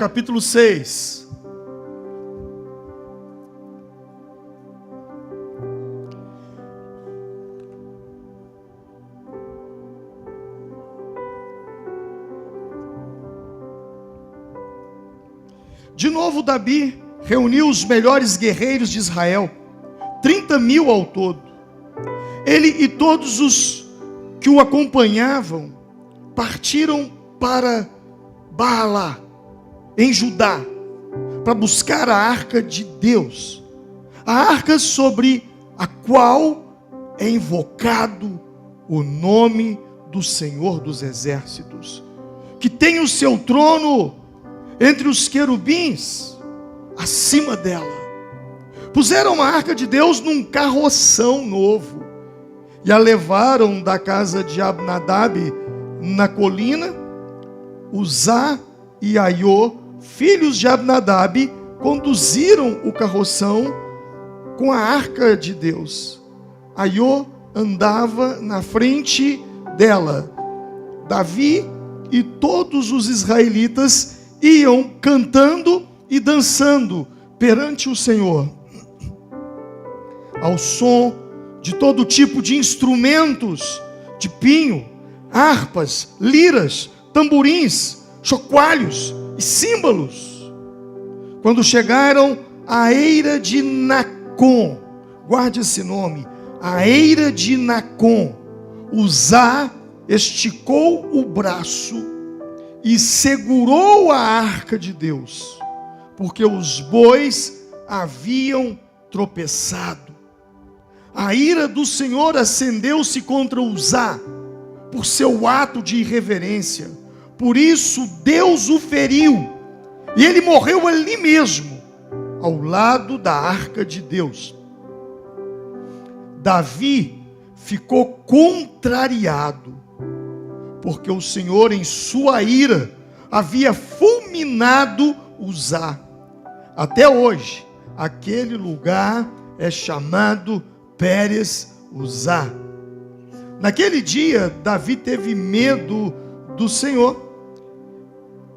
capítulo 6. De novo Davi reuniu os melhores guerreiros de Israel, 30.000 ao todo. Ele e todos os que o acompanhavam partiram para Baalá, em Judá, para buscar a arca de Deus, a arca sobre a qual é invocado o nome do Senhor dos Exércitos, que tem o seu trono entre os querubins, acima dela. Puseram a arca de Deus num carroção novo, e a levaram da casa de Abinadab na colina. Uzá e Aiô, filhos de Abinadab, conduziram o carroção com a arca de Deus. Aiô andava na frente dela. Davi e todos os israelitas iam cantando e dançando perante o Senhor, ao som de todo tipo de instrumentos, de pinho, harpas, liras, tamborins, chocalhos e símbolos. Quando chegaram à eira de Nacon, guarde esse nome, a eira de Nacon, Uzá esticou o braço e segurou a arca de Deus, porque os bois haviam tropeçado. A ira do Senhor acendeu-se contra Uzá, por seu ato de irreverência. Por isso Deus o feriu, e ele morreu ali mesmo, ao lado da arca de Deus. Davi ficou contrariado, porque o Senhor em sua ira havia fulminado Uzá. Até hoje, aquele lugar é chamado Pérez Uzá. Naquele dia, Davi teve medo do Senhor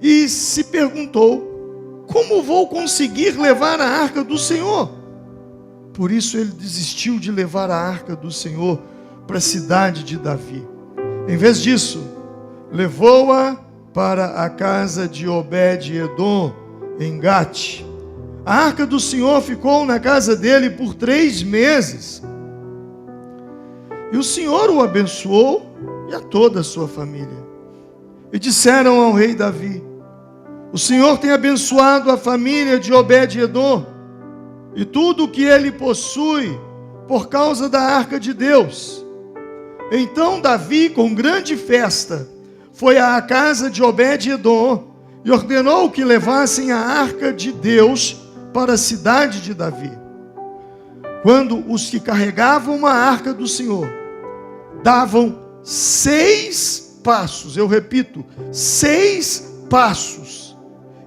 e se perguntou: como vou conseguir levar a arca do Senhor? Por isso ele desistiu de levar a arca do Senhor para a cidade de Davi. Em vez disso, levou-a para a casa de Obed-edom, em Gate. A arca do Senhor ficou na casa dele por 3 meses. E o Senhor o abençoou e a toda a sua família. E disseram ao rei Davi: o Senhor tem abençoado a família de Obed-edom e tudo o que ele possui por causa da arca de Deus. Então Davi, com grande festa, foi à casa de Obed-edom e ordenou que levassem a arca de Deus para a cidade de Davi. Quando os que carregavam a arca do Senhor davam 6 passos, eu repito, 6 passos,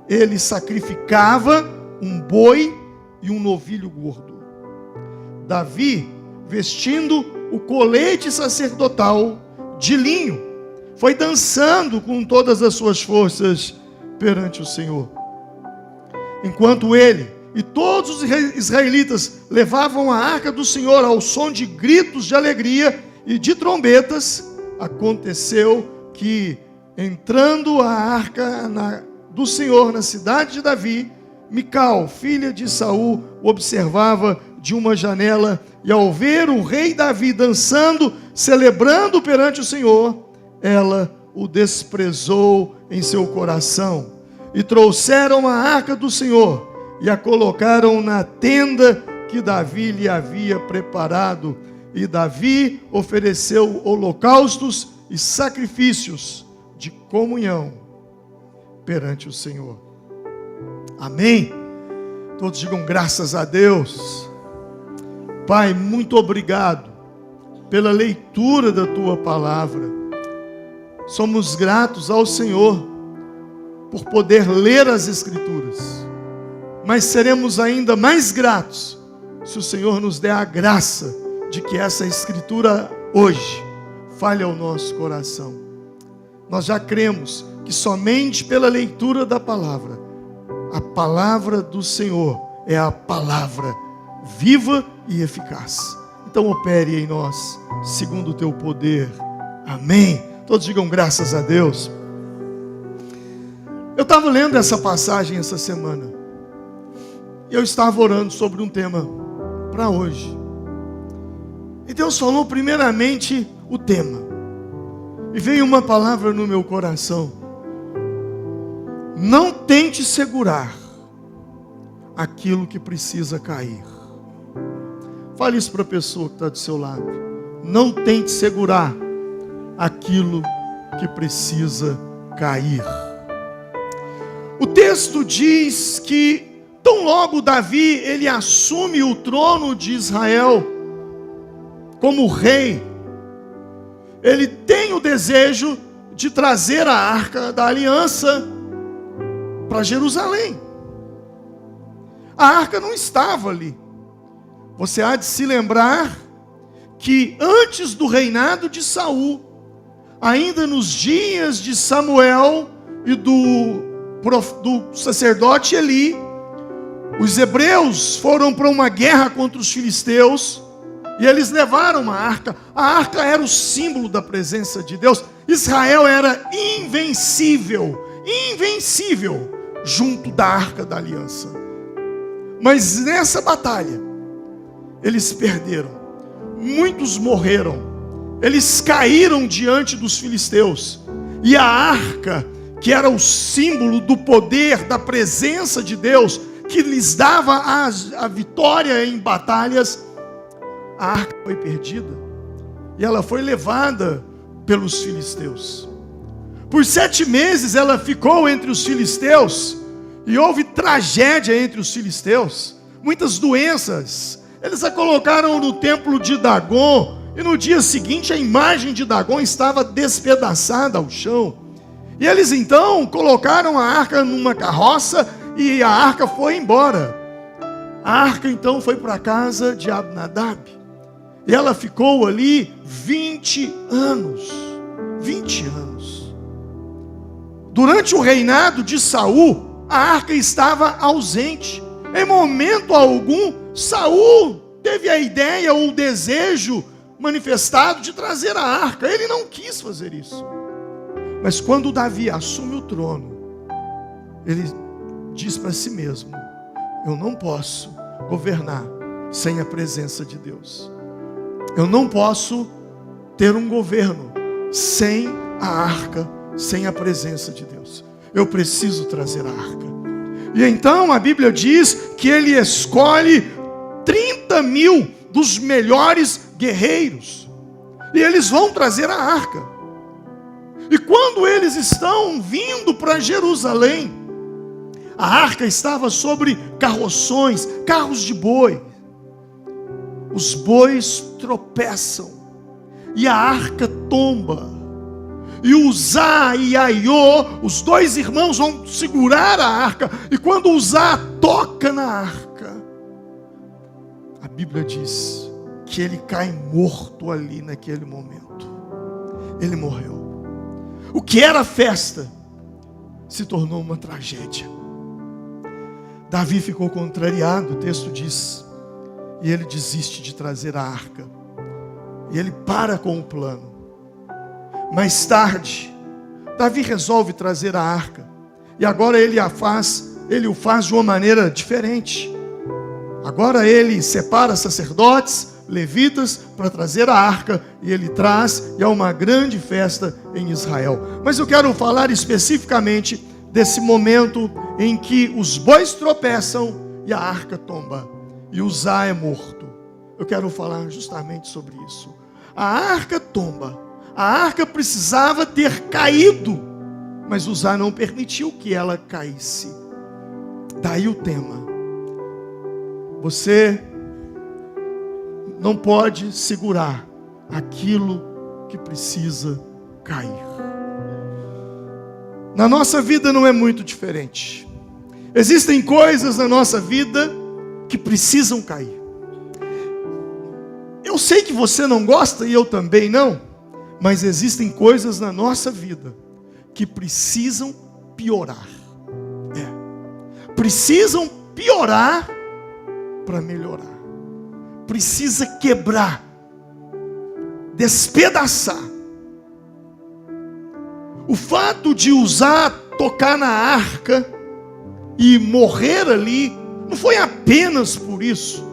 ele sacrificava um boi e um novilho gordo. Davi, vestindo o colete sacerdotal de linho, foi dançando com todas as suas forças perante o Senhor. Enquanto ele e todos os israelitas levavam a arca do Senhor ao som de gritos de alegria e de trombetas, aconteceu que, entrando a arca do Senhor na cidade de Davi, Mical, filha de Saul, observava de uma janela, e ao ver o rei Davi dançando, celebrando perante o Senhor, ela o desprezou em seu coração. E trouxeram a arca do Senhor e a colocaram na tenda que Davi lhe havia preparado. E Davi ofereceu holocaustos e sacrifícios de comunhão perante o Senhor. Amém? Todos digam graças a Deus. Pai, muito obrigado pela leitura da Tua palavra. Somos gratos ao Senhor por poder ler as Escrituras, mas seremos ainda mais gratos se o Senhor nos der a graça de que essa Escritura hoje fale ao nosso coração. Nós já cremos que somente pela leitura da palavra A palavra do Senhor é a palavra viva e eficaz. Então opere em nós, segundo o teu poder. Amém. Todos digam graças a Deus. Eu estava lendo essa passagem essa semana. E eu estava orando sobre um tema para hoje. E Deus falou primeiramente o tema. E veio uma palavra no meu coração. Não tente segurar aquilo que precisa cair. Fale isso para a pessoa que está do seu lado. Não tente segurar aquilo que precisa cair. O texto diz que tão logo Davi ele assume o trono de Israel como rei, ele tem o desejo de trazer a arca da aliança para Jerusalém. A arca não estava ali. Você há de se lembrar que antes do reinado de Saul, ainda nos dias de Samuel e do sacerdote Eli, os hebreus foram para uma guerra contra os filisteus e eles levaram a arca. A arca era o símbolo da presença de Deus. Israel era invencível junto da arca da aliança. Mas nessa batalha eles perderam, muitos morreram, eles caíram diante dos filisteus, e a arca, que era o símbolo do poder, da presença de Deus, que lhes dava a vitória em batalhas, a arca foi perdida, e ela foi levada pelos filisteus. Por 7 meses ela ficou entre os filisteus, e houve tragédia entre os filisteus, muitas doenças. Eles a colocaram no templo de Dagon, e no dia seguinte a imagem de Dagon estava despedaçada ao chão. E eles então colocaram a arca numa carroça, e a arca foi embora. A arca então foi para a casa de Abinadab, e ela ficou ali 20 anos. 20 anos. Durante o reinado de Saul, a arca estava ausente. Em momento algum, Saul teve a ideia ou o desejo manifestado de trazer a arca. Ele não quis fazer isso. Mas quando Davi assume o trono, ele diz para si mesmo: eu não posso governar sem a presença de Deus. Eu não posso ter um governo sem a arca, sem a presença de Deus. Eu preciso trazer a arca. E então a Bíblia diz que ele escolhe 30.000 dos melhores guerreiros, e eles vão trazer a arca. E quando eles estão vindo para Jerusalém, a arca estava sobre carroções, carros de boi. Os bois tropeçam e a arca tomba. E Uzá e Aiô, os 2 irmãos, vão segurar a arca. E quando Uzá toca na arca, a Bíblia diz que ele cai morto ali naquele momento. Ele morreu. O que era festa se tornou uma tragédia. Davi ficou contrariado, o texto diz, e ele desiste de trazer a arca. E ele para com o plano. Mais tarde, Davi resolve trazer a arca. E agora ele o faz de uma maneira diferente. Agora ele separa sacerdotes, levitas, para trazer a arca. E ele traz, e há uma grande festa em Israel. Mas eu quero falar especificamente desse momento em que os bois tropeçam e a arca tomba. E Uzá é morto. Eu quero falar justamente sobre isso. A arca tomba. A arca precisava ter caído, mas Uzá não permitiu que ela caísse. Daí o tema. Você não pode segurar aquilo que precisa cair. Na nossa vida não é muito diferente. Existem coisas na nossa vida que precisam cair. Eu sei que você não gosta e eu também não. Mas existem coisas na nossa vida que precisam piorar. precisam piorar para melhorar. Precisa quebrar, despedaçar. O fato de tocar na arca e morrer ali, não foi apenas por isso.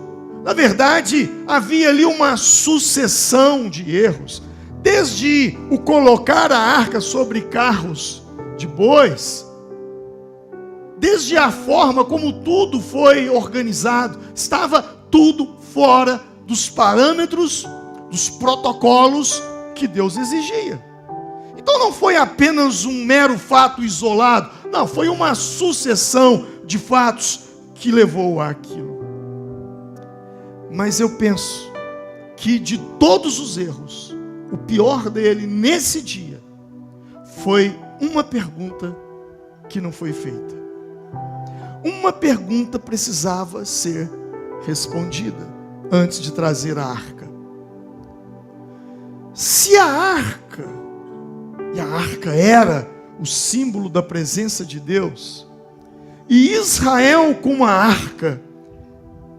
Na verdade, havia ali uma sucessão de erros. Desde o colocar a arca sobre carros de bois, desde a forma como tudo foi organizado, estava tudo fora dos parâmetros, dos protocolos que Deus exigia. Então não foi apenas um mero fato isolado, não, foi uma sucessão de fatos que levou àquilo. Mas eu penso que de todos os erros, o pior dele nesse dia foi uma pergunta que não foi feita. Uma pergunta precisava ser respondida antes de trazer a arca. Se a arca, e a arca era o símbolo da presença de Deus, e Israel com a arca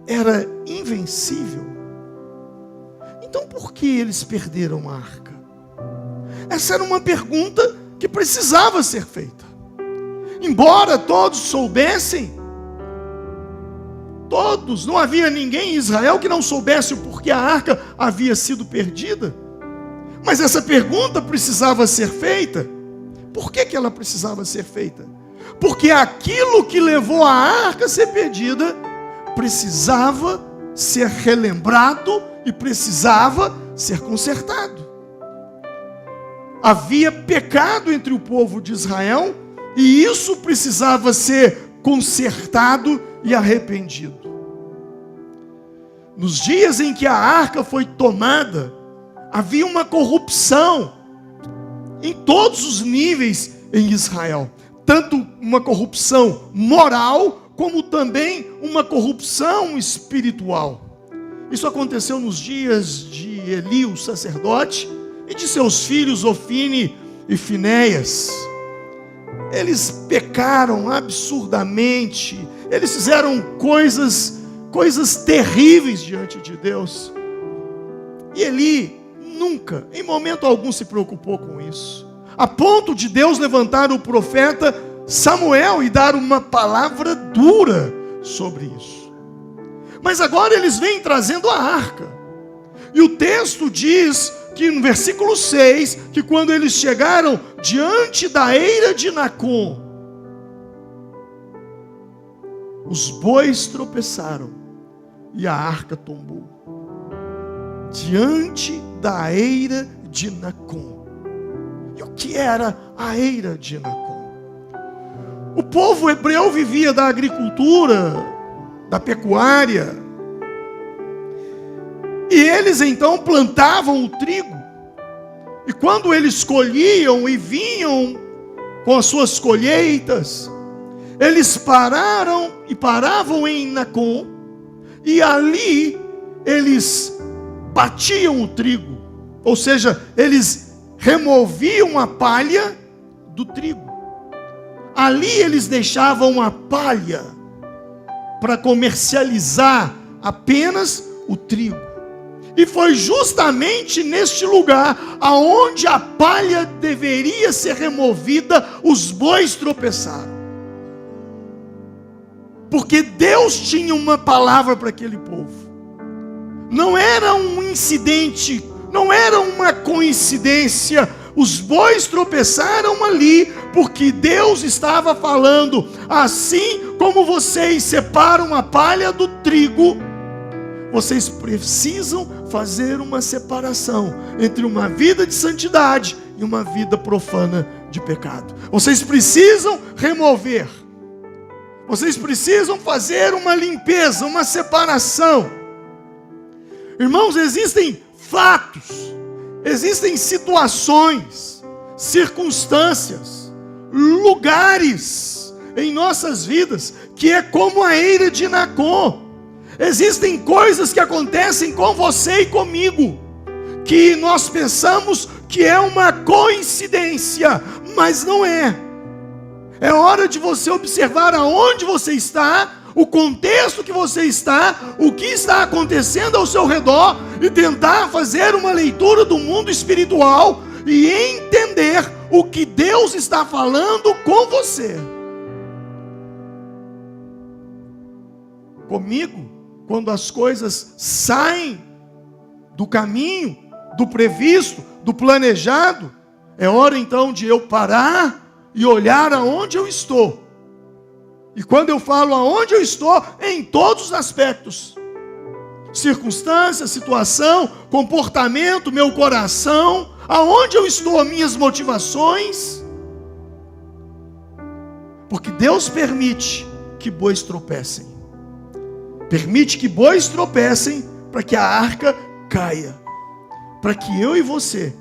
era invencível, então por que eles perderam a arca? Essa era uma pergunta que precisava ser feita. Embora todos soubessem, não havia ninguém em Israel que não soubesse o porquê a arca havia sido perdida. Mas essa pergunta precisava ser feita. Por que ela precisava ser feita? Porque aquilo que levou a arca a ser perdida precisava ser relembrado e precisava ser consertado. Havia pecado entre o povo de Israel e isso precisava ser consertado e arrependido. Nos dias em que a arca foi tomada, havia uma corrupção em todos os níveis em Israel. Tanto uma corrupção moral, como também uma corrupção espiritual. Isso aconteceu nos dias de Eli, o sacerdote, e de seus filhos Ofni e Finéias. Eles pecaram absurdamente, eles fizeram coisas terríveis diante de Deus. E Eli nunca, em momento algum, se preocupou com isso, a ponto de Deus levantar o profeta Samuel e dar uma palavra dura sobre isso. Mas agora eles vêm trazendo a arca, e o texto diz que no versículo 6, que quando eles chegaram diante da eira de Nacon, os bois tropeçaram e a arca tombou. Diante da eira de Nacon. E o que era a eira de Nacon? O povo hebreu vivia da agricultura, da pecuária, e eles então plantavam o trigo, e quando eles colhiam e vinham com as suas colheitas, eles paravam em Nacon, e ali eles batiam o trigo, ou seja, eles removiam a palha do trigo. Ali eles deixavam a palha para comercializar apenas o trigo. E foi justamente neste lugar aonde a palha deveria ser removida, os bois tropeçaram. Porque Deus tinha uma palavra para aquele povo. Não era um incidente, não era uma coincidência. Os bois tropeçaram ali, porque Deus estava falando: assim como vocês separam a palha do trigo, vocês precisam fazer uma separação entre uma vida de santidade e uma vida profana de pecado. Vocês precisam remover. Vocês precisam fazer uma limpeza, uma separação. Irmãos, existem fatos, existem situações, circunstâncias, lugares em nossas vidas que é como a eira de Nacon. Existem coisas que acontecem com você e comigo, que nós pensamos que é uma coincidência, mas não é. É hora de você observar aonde você está, o contexto que você está, o que está acontecendo ao seu redor e tentar fazer uma leitura do mundo espiritual e entender o que Deus está falando com você. Comigo, quando as coisas saem do caminho, do previsto, do planejado, é hora então de eu parar e olhar aonde eu estou. E quando eu falo aonde eu estou, é em todos os aspectos. Circunstância, situação, comportamento, meu coração, aonde eu estou, minhas motivações. Porque Deus permite que bois tropecem. Permite que bois tropecem para que a arca caia. Para que eu e você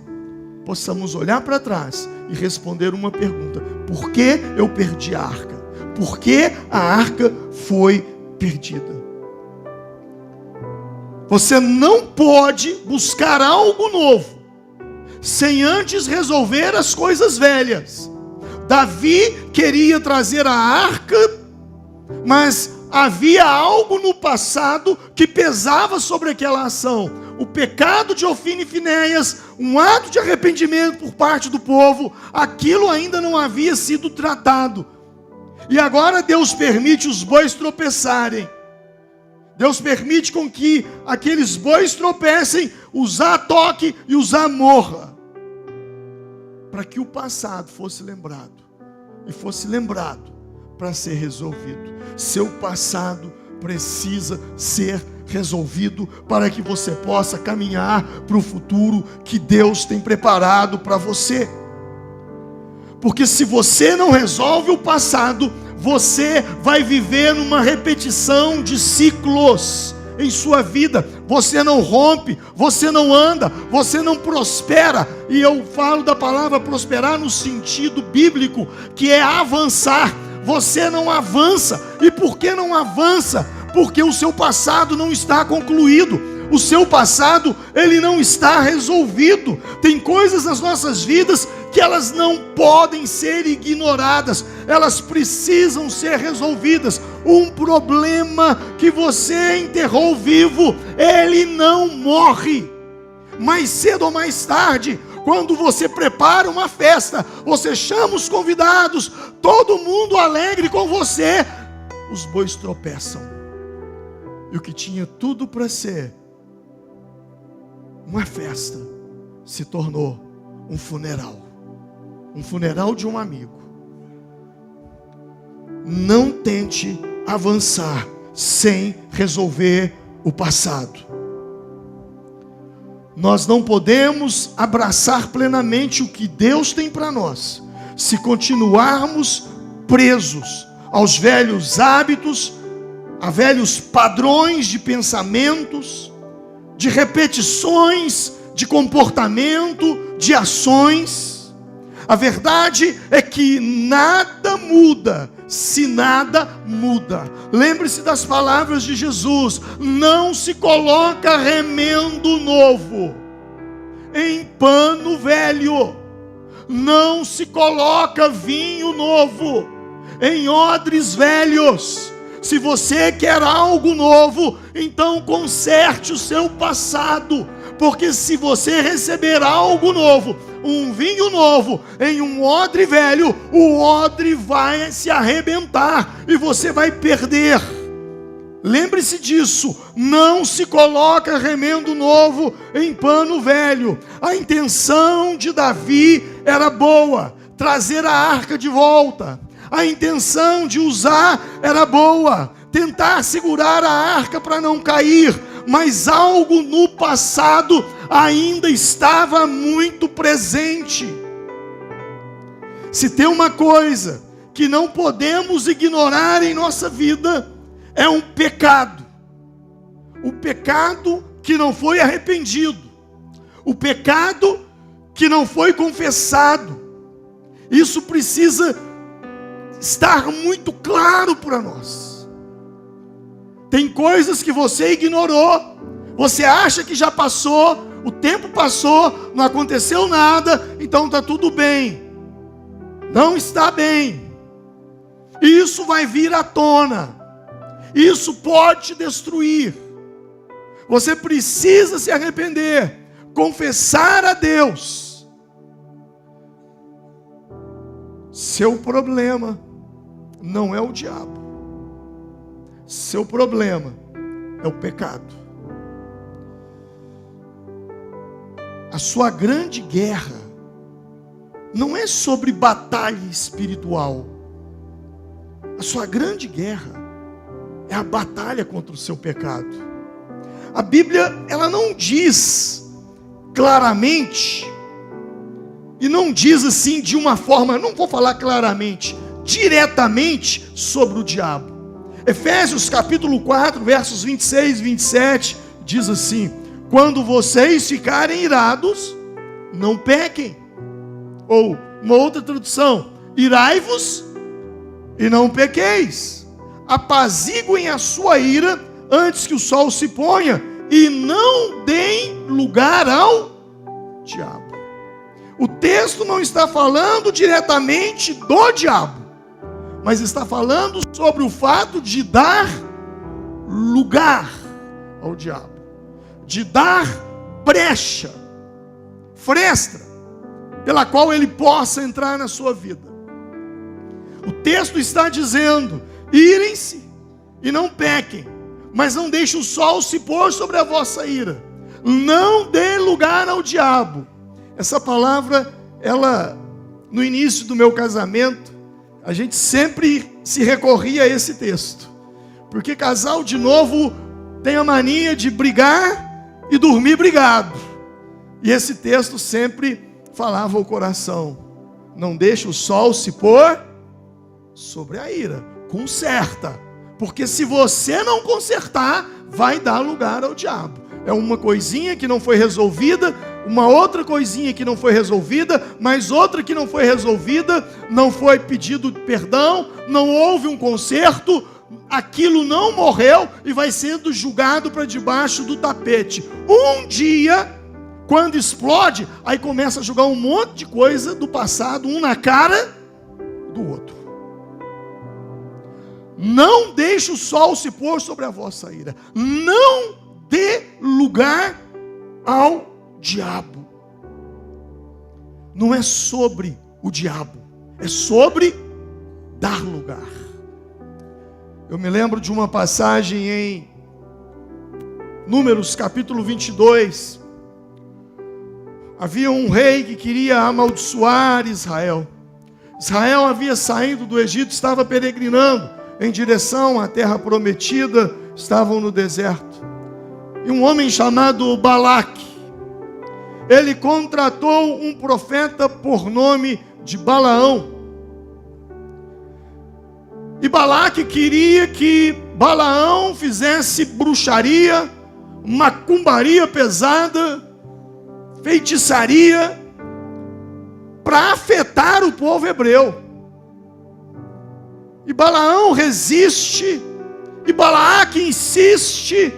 possamos olhar para trás e responder uma pergunta: por que eu perdi a arca? Por que a arca foi perdida? Você não pode buscar algo novo sem antes resolver as coisas velhas. Davi queria trazer a arca, mas havia algo no passado que pesava sobre aquela ação. O pecado de Ofni e Finéias, um ato de arrependimento por parte do povo, aquilo ainda não havia sido tratado. E agora Deus permite os bois tropeçarem. Deus permite com que aqueles bois tropecem, Uzá toque e Uzá morra. Para que o passado fosse lembrado. E fosse lembrado para ser resolvido. Seu passado precisa ser resolvido para que você possa caminhar para o futuro que Deus tem preparado para você. Porque se você não resolve o passado, você vai viver numa repetição de ciclos em sua vida. Você não rompe, você não anda, você não prospera. E eu falo da palavra prosperar no sentido bíblico, que é avançar. Você não avança. E por que não avança? Porque o seu passado não está concluído. O seu passado, ele não está resolvido. Tem coisas nas nossas vidas que elas não podem ser ignoradas. Elas precisam ser resolvidas. Um problema que você enterrou vivo, ele não morre. Mais cedo ou mais tarde, quando você prepara uma festa, você chama os convidados, todo mundo alegre com você, os bois tropeçam. E o que tinha tudo para ser uma festa se tornou um funeral. Um funeral de um amigo. Não tente avançar sem resolver o passado. Nós não podemos abraçar plenamente o que Deus tem para nós se continuarmos presos aos velhos hábitos, a velhos padrões de pensamentos, de repetições, de comportamento, de ações. A verdade é que nada muda se nada muda. Lembre-se das palavras de Jesus: não se coloca remendo novo em pano velho, não se coloca vinho novo em odres velhos. Se você quer algo novo, então conserte o seu passado, porque se você receber algo novo, um vinho novo em um odre velho, o odre vai se arrebentar e você vai perder. Lembre-se disso, não se coloca remendo novo em pano velho. A intenção de Davi era boa, trazer a arca de volta. A intenção de Uzá era boa, tentar segurar a arca para não cair, mas algo no passado ainda estava muito presente. Se tem uma coisa que não podemos ignorar em nossa vida, é um pecado. O pecado que não foi arrependido, o pecado que não foi confessado. Isso precisa estar muito claro para nós. Tem coisas que você ignorou, você acha que já passou, o tempo passou, não aconteceu nada, então está tudo bem. Não está bem. Isso vai vir à tona. Isso pode te destruir. Você precisa se arrepender, confessar a Deus. Seu problema não é o diabo. Seu problema é o pecado. A sua grande guerra não é sobre batalha espiritual. A sua grande guerra é a batalha contra o seu pecado. A Bíblia, ela não diz claramente, e não diz assim de uma forma, não vou falar claramente, diretamente sobre o diabo. Efésios capítulo 4, versos 26 e 27, diz assim: quando vocês ficarem irados, não pequem. Ou, uma outra tradução, irai-vos e não pequeis. Apaziguem a sua ira antes que o sol se ponha e não deem lugar ao diabo. O texto não está falando diretamente do diabo, mas está falando sobre o fato de dar lugar ao diabo, de dar brecha, fresta, pela qual ele possa entrar na sua vida. O texto está dizendo: irem-se e não pequem, mas não deixe o sol se pôr sobre a vossa ira. Não dê lugar ao diabo. Essa palavra, ela, no início do meu casamento, a gente sempre se recorria a esse texto, porque casal de novo tem a mania de brigar e dormir brigado, e esse texto sempre falava ao coração: não deixe o sol se pôr sobre a ira, conserta, porque se você não consertar, vai dar lugar ao diabo. É uma coisinha que não foi resolvida, uma outra coisinha que não foi resolvida, mais outra que não foi resolvida, não foi pedido perdão, não houve um conserto, aquilo não morreu e vai sendo julgado para debaixo do tapete. Um dia, quando explode, aí começa a jogar um monte de coisa do passado, um na cara do outro. Não deixe o sol se pôr sobre a vossa ira. Não dê lugar ao diabo. Não é sobre o diabo, é sobre dar lugar. Eu me lembro de uma passagem em Números capítulo 22. Havia um rei que queria amaldiçoar Israel. Israel havia saído do Egito, estava peregrinando em direção à terra prometida, estavam no deserto. E um homem chamado Balaque, ele contratou um profeta por nome de Balaão. E Balaque queria que Balaão fizesse bruxaria, macumbaria pesada, feitiçaria, para afetar o povo hebreu. E Balaão resiste, e Balaque insiste,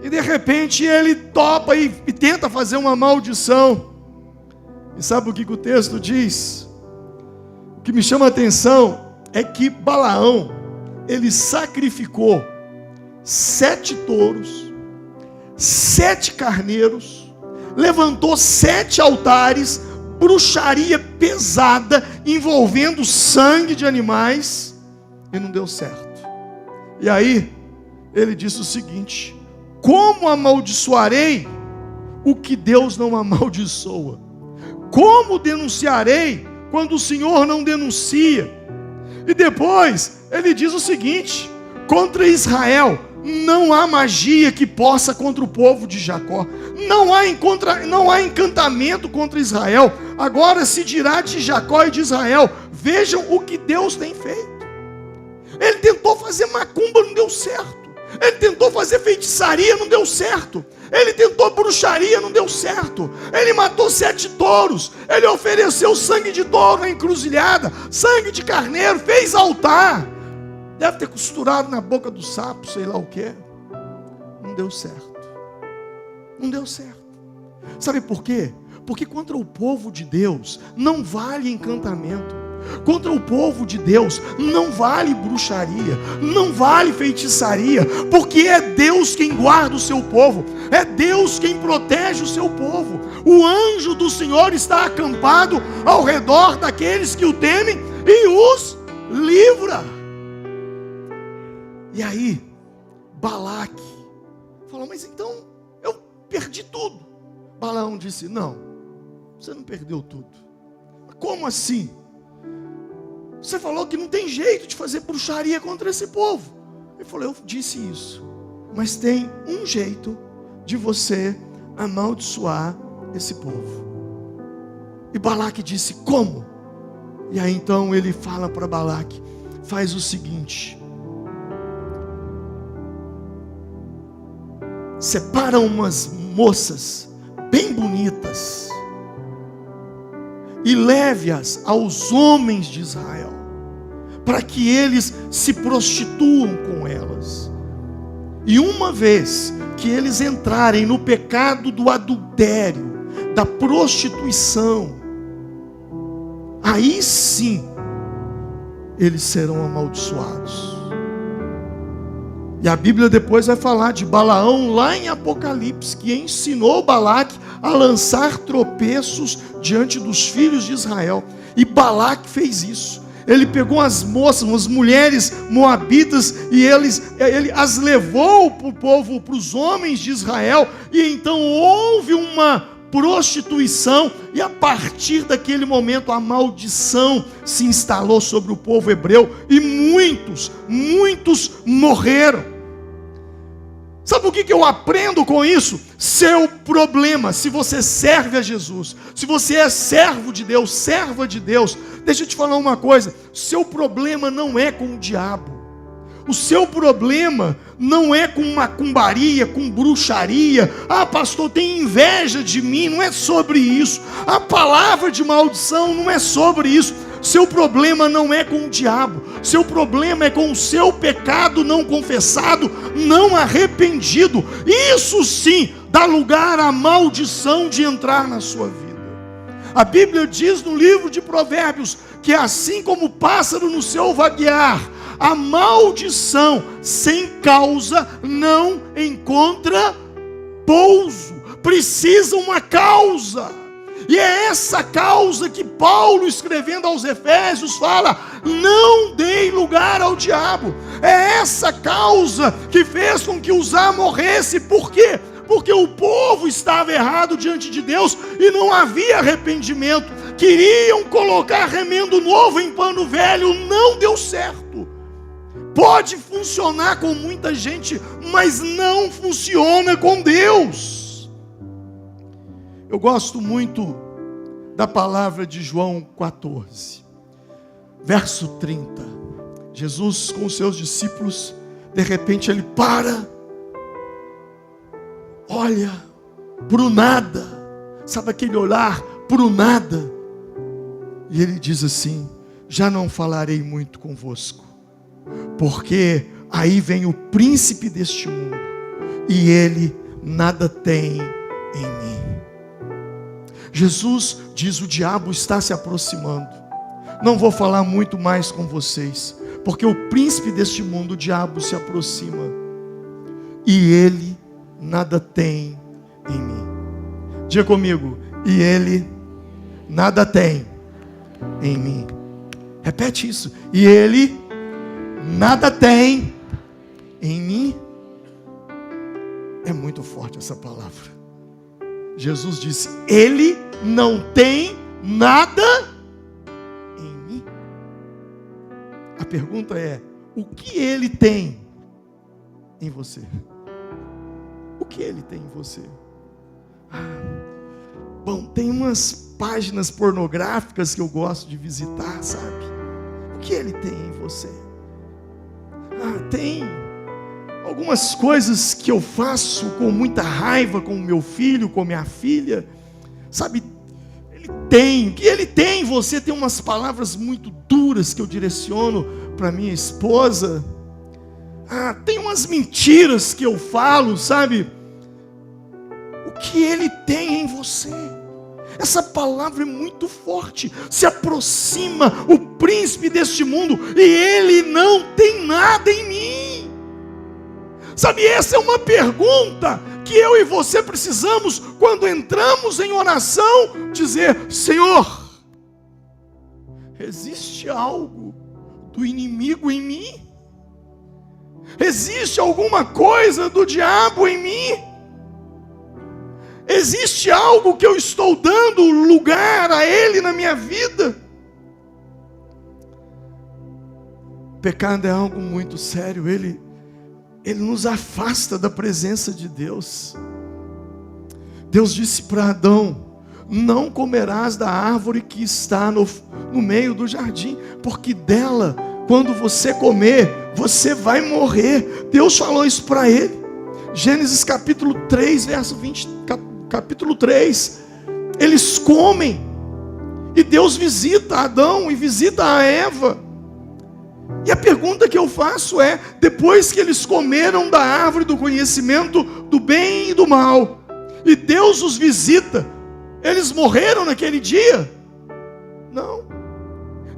e de repente ele topa e tenta fazer uma maldição. E sabe o que o texto diz? O que me chama a atenção é que Balaão, ele sacrificou 7 touros, 7 carneiros, levantou 7 altares, bruxaria pesada, envolvendo sangue de animais, e não deu certo. E aí, ele disse o seguinte: como amaldiçoarei o que Deus não amaldiçoa? Como denunciarei quando o Senhor não denuncia? E depois, ele diz o seguinte: contra Israel não há magia que possa contra o povo de Jacó. Não há encantamento contra Israel. Agora se dirá de Jacó e de Israel: vejam o que Deus tem feito. Ele tentou fazer macumba, não deu certo. Ele tentou fazer feitiçaria, não deu certo. Ele tentou bruxaria, não deu certo. Ele matou 7 touros. Ele ofereceu sangue de touro na encruzilhada, sangue de carneiro, fez altar. Deve ter costurado na boca do sapo, sei lá o que. Não deu certo. Não deu certo. Sabe por quê? Porque contra o povo de Deus não vale encantamento. Contra o povo de Deus não vale bruxaria, não vale feitiçaria, porque é Deus quem guarda o seu povo, é Deus quem protege o seu povo. O anjo do Senhor está acampado ao redor daqueles que o temem e os livra. E aí, Balaque falou: mas então eu perdi tudo. Balaão disse: não, você não perdeu tudo. Como assim? Você falou que não tem jeito de fazer bruxaria contra esse povo. Ele falou: eu disse isso, mas tem um jeito de você amaldiçoar esse povo. E Balaque disse: como? E aí então ele fala para Balaque: faz o seguinte, separa umas moças bem bonitas e leve-as aos homens de Israel, para que eles se prostituam com elas. E uma vez que eles entrarem no pecado do adultério, da prostituição, aí sim eles serão amaldiçoados. E a Bíblia depois vai falar de Balaão lá em Apocalipse, que ensinou Balaque a lançar tropeços diante dos filhos de Israel. E Balaque fez isso. Ele pegou as moças, as mulheres moabitas, e ele as levou para o povo, para os homens de Israel. E então houve uma prostituição, e a partir daquele momento a maldição se instalou sobre o povo hebreu, e muitos morreram. Sabe o que eu aprendo com isso? Seu problema, se você serve a Jesus, se você é servo de Deus, serva de Deus, deixa eu te falar uma coisa: seu problema não é com o diabo. O seu problema não é com macumbaria, com bruxaria. Ah, pastor, tem inveja de mim. Não é sobre isso. A palavra de maldição não é sobre isso. Seu problema não é com o diabo. Seu problema é com o seu pecado não confessado, não arrependido. Isso sim dá lugar à maldição de entrar na sua vida. A Bíblia diz no livro de Provérbios que assim como o pássaro no seu vaguear, a maldição sem causa não encontra pouso. Precisa uma causa. E é essa causa que Paulo, escrevendo aos Efésios, fala: não dei lugar ao diabo. É essa causa que fez com que Uzá morresse. Por quê? Porque o povo estava errado diante de Deus e não havia arrependimento. Queriam colocar remendo novo em pano velho, não deu certo. Pode funcionar com muita gente, mas não funciona com Deus. Eu gosto muito da palavra de João 14, verso 30. Jesus com os seus discípulos, de repente ele para, olha para o nada, sabe aquele olhar para o nada, e ele diz assim: já não falarei muito convosco, porque aí vem o príncipe deste mundo, e ele nada tem em mim. Jesus diz: o diabo está se aproximando. Não vou falar muito mais com vocês, porque o príncipe deste mundo, o diabo, se aproxima, e ele nada tem em mim. Diga comigo: e ele nada tem em mim. Repete isso: e ele nada tem em mim. É muito forte essa palavra. Jesus disse: ele não tem nada em mim. A pergunta é: o que ele tem em você? O que ele tem em você? Bom, tem umas páginas pornográficas que eu gosto de visitar, sabe? O que ele tem em você? Tem algumas coisas que eu faço com muita raiva com o meu filho, com minha filha, sabe? O que ele tem em você? Tem umas palavras muito duras que eu direciono para minha esposa. Tem umas mentiras que eu falo, sabe? O que ele tem em você? Essa palavra é muito forte. Se aproxima o príncipe deste mundo, e ele não tem nada em mim. Sabe, essa é uma pergunta que eu e você precisamos, quando entramos em oração, dizer: Senhor, existe algo do inimigo em mim? Existe alguma coisa do diabo em mim? Existe algo que eu estou dando lugar a ele na minha vida? O pecado é algo muito sério, ele nos afasta da presença de Deus. Deus disse para Adão: não comerás da árvore que está no meio do jardim, porque dela, quando você comer, você vai morrer. Deus falou isso para ele. Gênesis capítulo 3, verso 20, capítulo 3. Eles comem, e Deus visita Adão e visita a Eva. E a pergunta que eu faço é: depois que eles comeram da árvore do conhecimento do bem e do mal, e Deus os visita, eles morreram naquele dia? Não.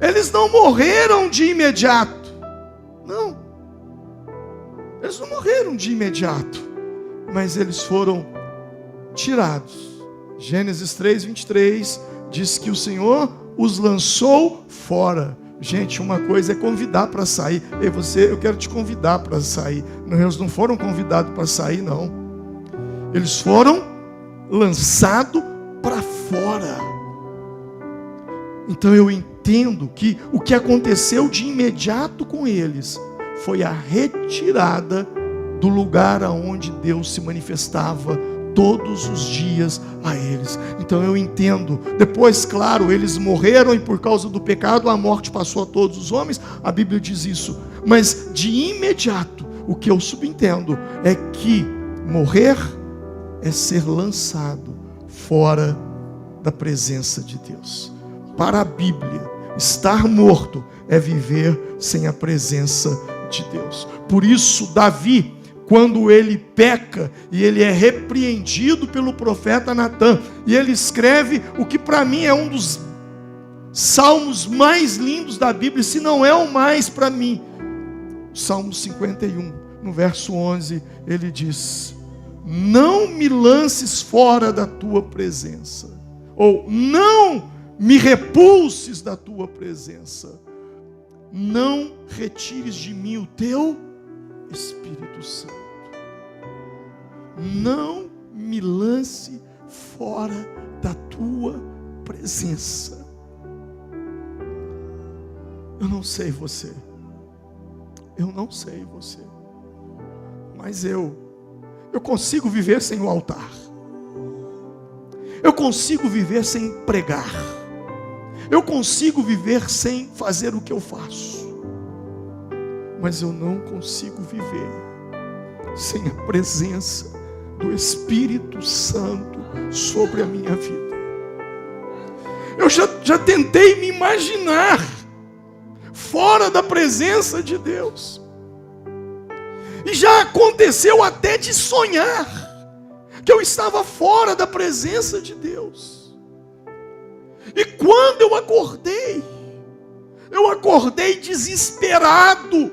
Eles não morreram de imediato. Não. Eles não morreram de imediato. Mas eles foram tirados. Gênesis 3, 23 diz que o Senhor os lançou fora. Gente, uma coisa é convidar para sair. Ei, você, eu quero te convidar para sair. Não, eles não foram convidados para sair, não. Eles foram lançados para fora. Então eu entendo que o que aconteceu de imediato com eles foi a retirada do lugar aonde Deus se manifestava todos os dias a eles. Então eu entendo. Depois, claro, eles morreram, e por causa do pecado a morte passou a todos os homens. A Bíblia diz isso. Mas de imediato, o que eu subentendo é que morrer é ser lançado fora da presença de Deus. Para a Bíblia, estar morto é viver sem a presença de Deus. Por isso, Davi, quando ele peca e ele é repreendido pelo profeta Natã, e ele escreve o que para mim é um dos salmos mais lindos da Bíblia, se não é o mais para mim, Salmo 51, no verso 11, ele diz: não me lances fora da tua presença, ou não me repulses da tua presença, não retires de mim o teu Espírito Santo. Não me lance fora da tua presença. Eu não sei você, mas eu consigo viver sem o altar. Eu consigo viver sem pregar. Eu consigo viver sem fazer o que eu faço. Mas eu não consigo viver sem a presença do Espírito Santo sobre a minha vida. Eu já tentei me imaginar fora da presença de Deus. E já aconteceu até de sonhar que eu estava fora da presença de Deus. E quando eu acordei desesperado,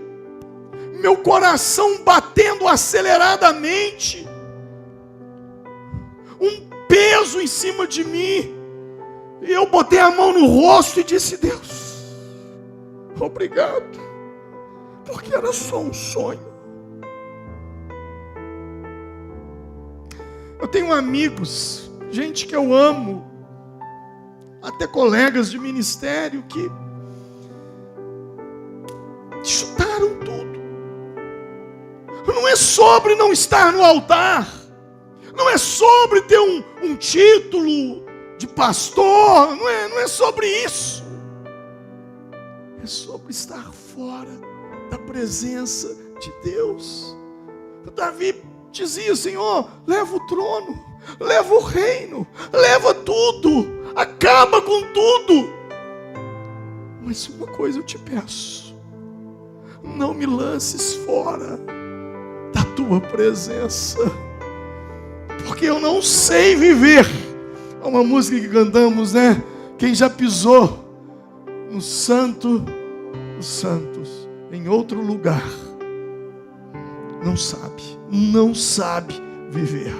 meu coração batendo aceleradamente, um peso em cima de mim, e eu botei a mão no rosto e disse: Deus, obrigado, porque era só um sonho. Eu tenho amigos, gente que eu amo, até colegas de ministério, que chutaram tudo. Não é sobre não estar no altar, não é sobre ter um título de pastor, não é sobre isso. É sobre estar fora da presença de Deus. Davi dizia: Senhor, leva o trono, leva o reino, leva tudo, acaba com tudo. Mas uma coisa eu te peço: não me lances fora da tua presença, porque eu não sei viver. É uma música que cantamos, né? Quem já pisou no Santo dos Santos, em outro lugar, não sabe viver.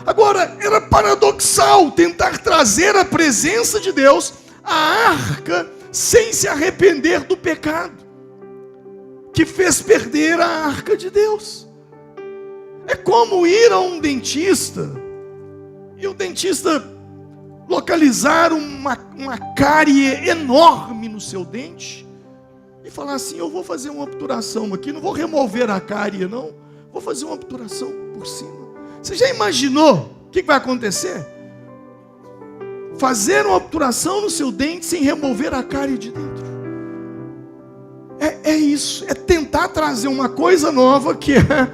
Agora, era paradoxal tentar trazer a presença de Deus à arca sem se arrepender do pecado que fez perder a arca de Deus. É como ir a um dentista e o dentista localizar uma cárie enorme no seu dente e falar assim: eu vou fazer uma obturação aqui, não vou remover a cárie não, vou fazer uma obturação por cima. Você já imaginou o que vai acontecer? Fazer uma obturação no seu dente sem remover a cárie de dentro. É isso, é tentar trazer uma coisa nova que é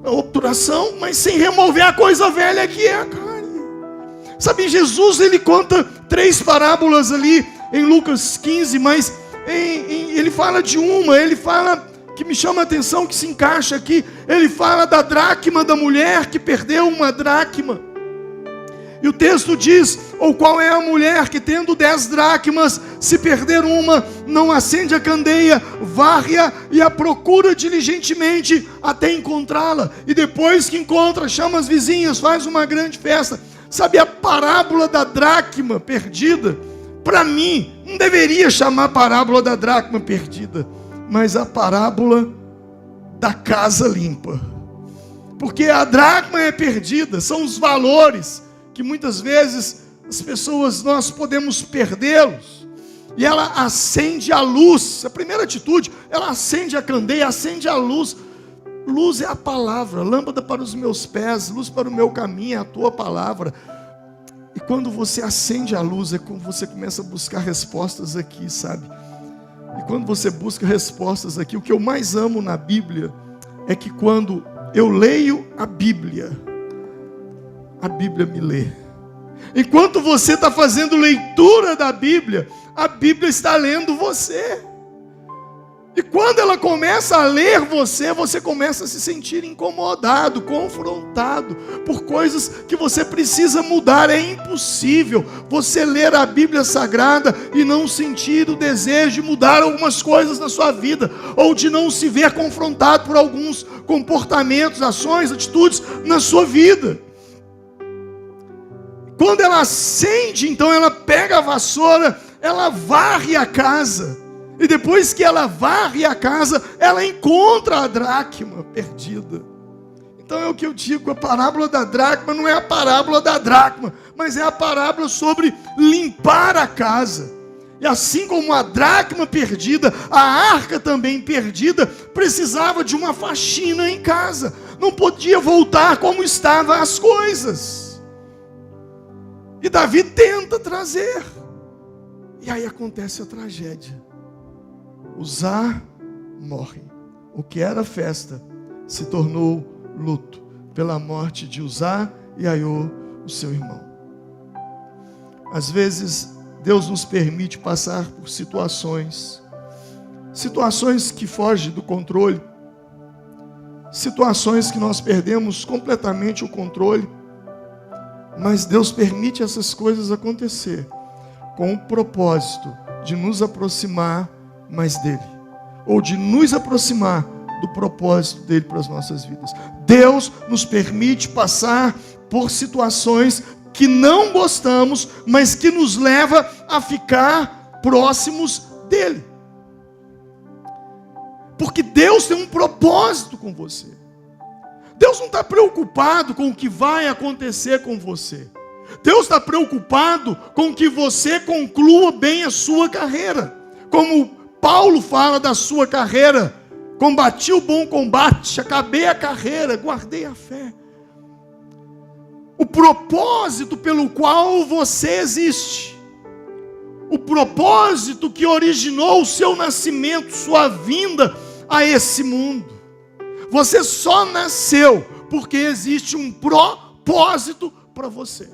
a obturação, mas sem remover a coisa velha que é a cárie. Sabe, Jesus ele conta 3 parábolas ali em Lucas 15, mas ele fala de uma, ele fala que me chama a atenção, que se encaixa aqui. Ele fala da dracma da mulher que perdeu uma dracma. E o texto diz: ou qual é a mulher que tendo 10 dracmas, se perder uma, não acende a candeia, varre-a e a procura diligentemente até encontrá-la. E depois que encontra, chama as vizinhas, faz uma grande festa. Sabe, a parábola da dracma perdida, para mim, não deveria chamar parábola da dracma perdida, mas a parábola da casa limpa. Porque a dracma é perdida, são os valores que muitas vezes as pessoas, nós podemos perdê-los. E ela acende a luz. A primeira atitude, ela acende a candeia, acende a luz. Luz é a palavra, lâmpada para os meus pés, luz para o meu caminho, é a tua palavra. E quando você acende a luz, é quando você começa a buscar respostas aqui, sabe? E quando você busca respostas aqui, o que eu mais amo na Bíblia é que quando eu leio a Bíblia me lê. Enquanto você está fazendo leitura da Bíblia, a Bíblia está lendo você. E quando ela começa a ler você, você começa a se sentir incomodado, confrontado por coisas que você precisa mudar. É impossível você ler a Bíblia Sagrada e não sentir o desejo de mudar algumas coisas na sua vida, ou de não se ver confrontado por alguns comportamentos, ações, atitudes na sua vida. Quando ela acende, então ela pega a vassoura, ela varre a casa. E depois que ela varre a casa, ela encontra a dracma perdida. Então é o que eu digo, a parábola da dracma não é a parábola da dracma, mas é a parábola sobre limpar a casa. E assim como a dracma perdida, a arca também perdida, precisava de uma faxina em casa. Não podia voltar como estavam as coisas. E Davi tenta trazer. E aí acontece a tragédia. Uzá morre. O que era festa se tornou luto pela morte de Uzá e Aiô, o seu irmão. Às vezes Deus nos permite passar por situações que fogem do controle, situações que nós perdemos completamente o controle. Mas Deus permite essas coisas acontecer com o propósito de nos aproximar mais dele, ou de nos aproximar do propósito dele para as nossas vidas. Deus nos permite passar por situações que não gostamos, mas que nos leva a ficar próximos dele. Porque Deus tem um propósito com você. Deus não está preocupado com o que vai acontecer com você. Deus está preocupado com que você conclua bem a sua carreira. Como Paulo fala da sua carreira: combati o bom combate, acabei a carreira, guardei a fé. O propósito pelo qual você existe, o propósito que originou o seu nascimento, sua vinda a esse mundo. Você só nasceu porque existe um propósito para você.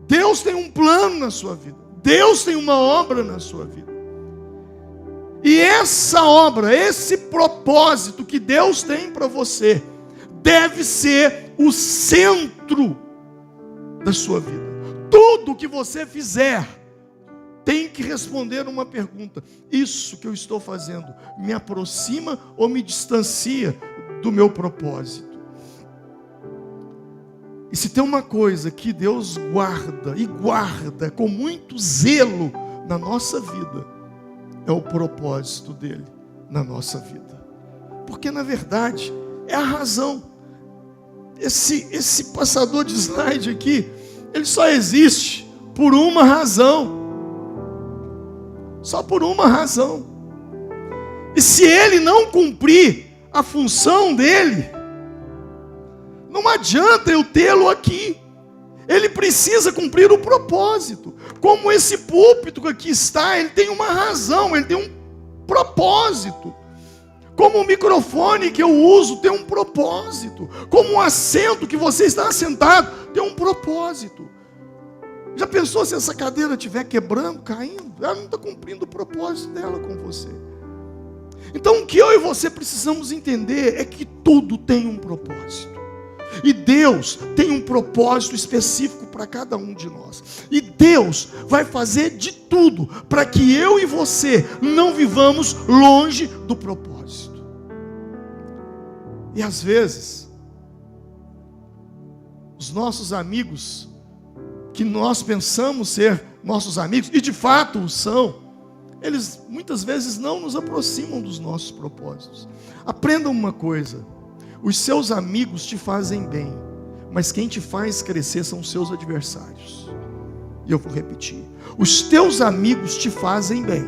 Deus tem um plano na sua vida. Deus tem uma obra na sua vida. E essa obra, esse propósito que Deus tem para você, deve ser o centro da sua vida. Tudo que você fizer tem que responder uma pergunta: isso que eu estou fazendo me aproxima ou me distancia do meu propósito? E se tem uma coisa que Deus guarda, e guarda com muito zelo na nossa vida, é o propósito dele na nossa vida. Porque na verdade é a razão. Esse passador de slide aqui, ele só existe por uma razão. Só por uma razão. E se ele não cumprir a função dele, não adianta eu tê-lo aqui. Ele precisa cumprir o propósito. Como esse púlpito que aqui está, ele tem uma razão, ele tem um propósito. Como o microfone que eu uso tem um propósito. Como o assento que você está assentado tem um propósito. Já pensou se essa cadeira estiver quebrando, caindo? Ela não está cumprindo o propósito dela com você. Então o que eu e você precisamos entender é que tudo tem um propósito. E Deus tem um propósito específico para cada um de nós. E Deus vai fazer de tudo para que eu e você não vivamos longe do propósito. E às vezes, os nossos amigos, que nós pensamos ser nossos amigos, e de fato o são, eles muitas vezes não nos aproximam dos nossos propósitos. Aprendam uma coisa: os seus amigos te fazem bem, mas quem te faz crescer são os seus adversários. E eu vou repetir: os teus amigos te fazem bem,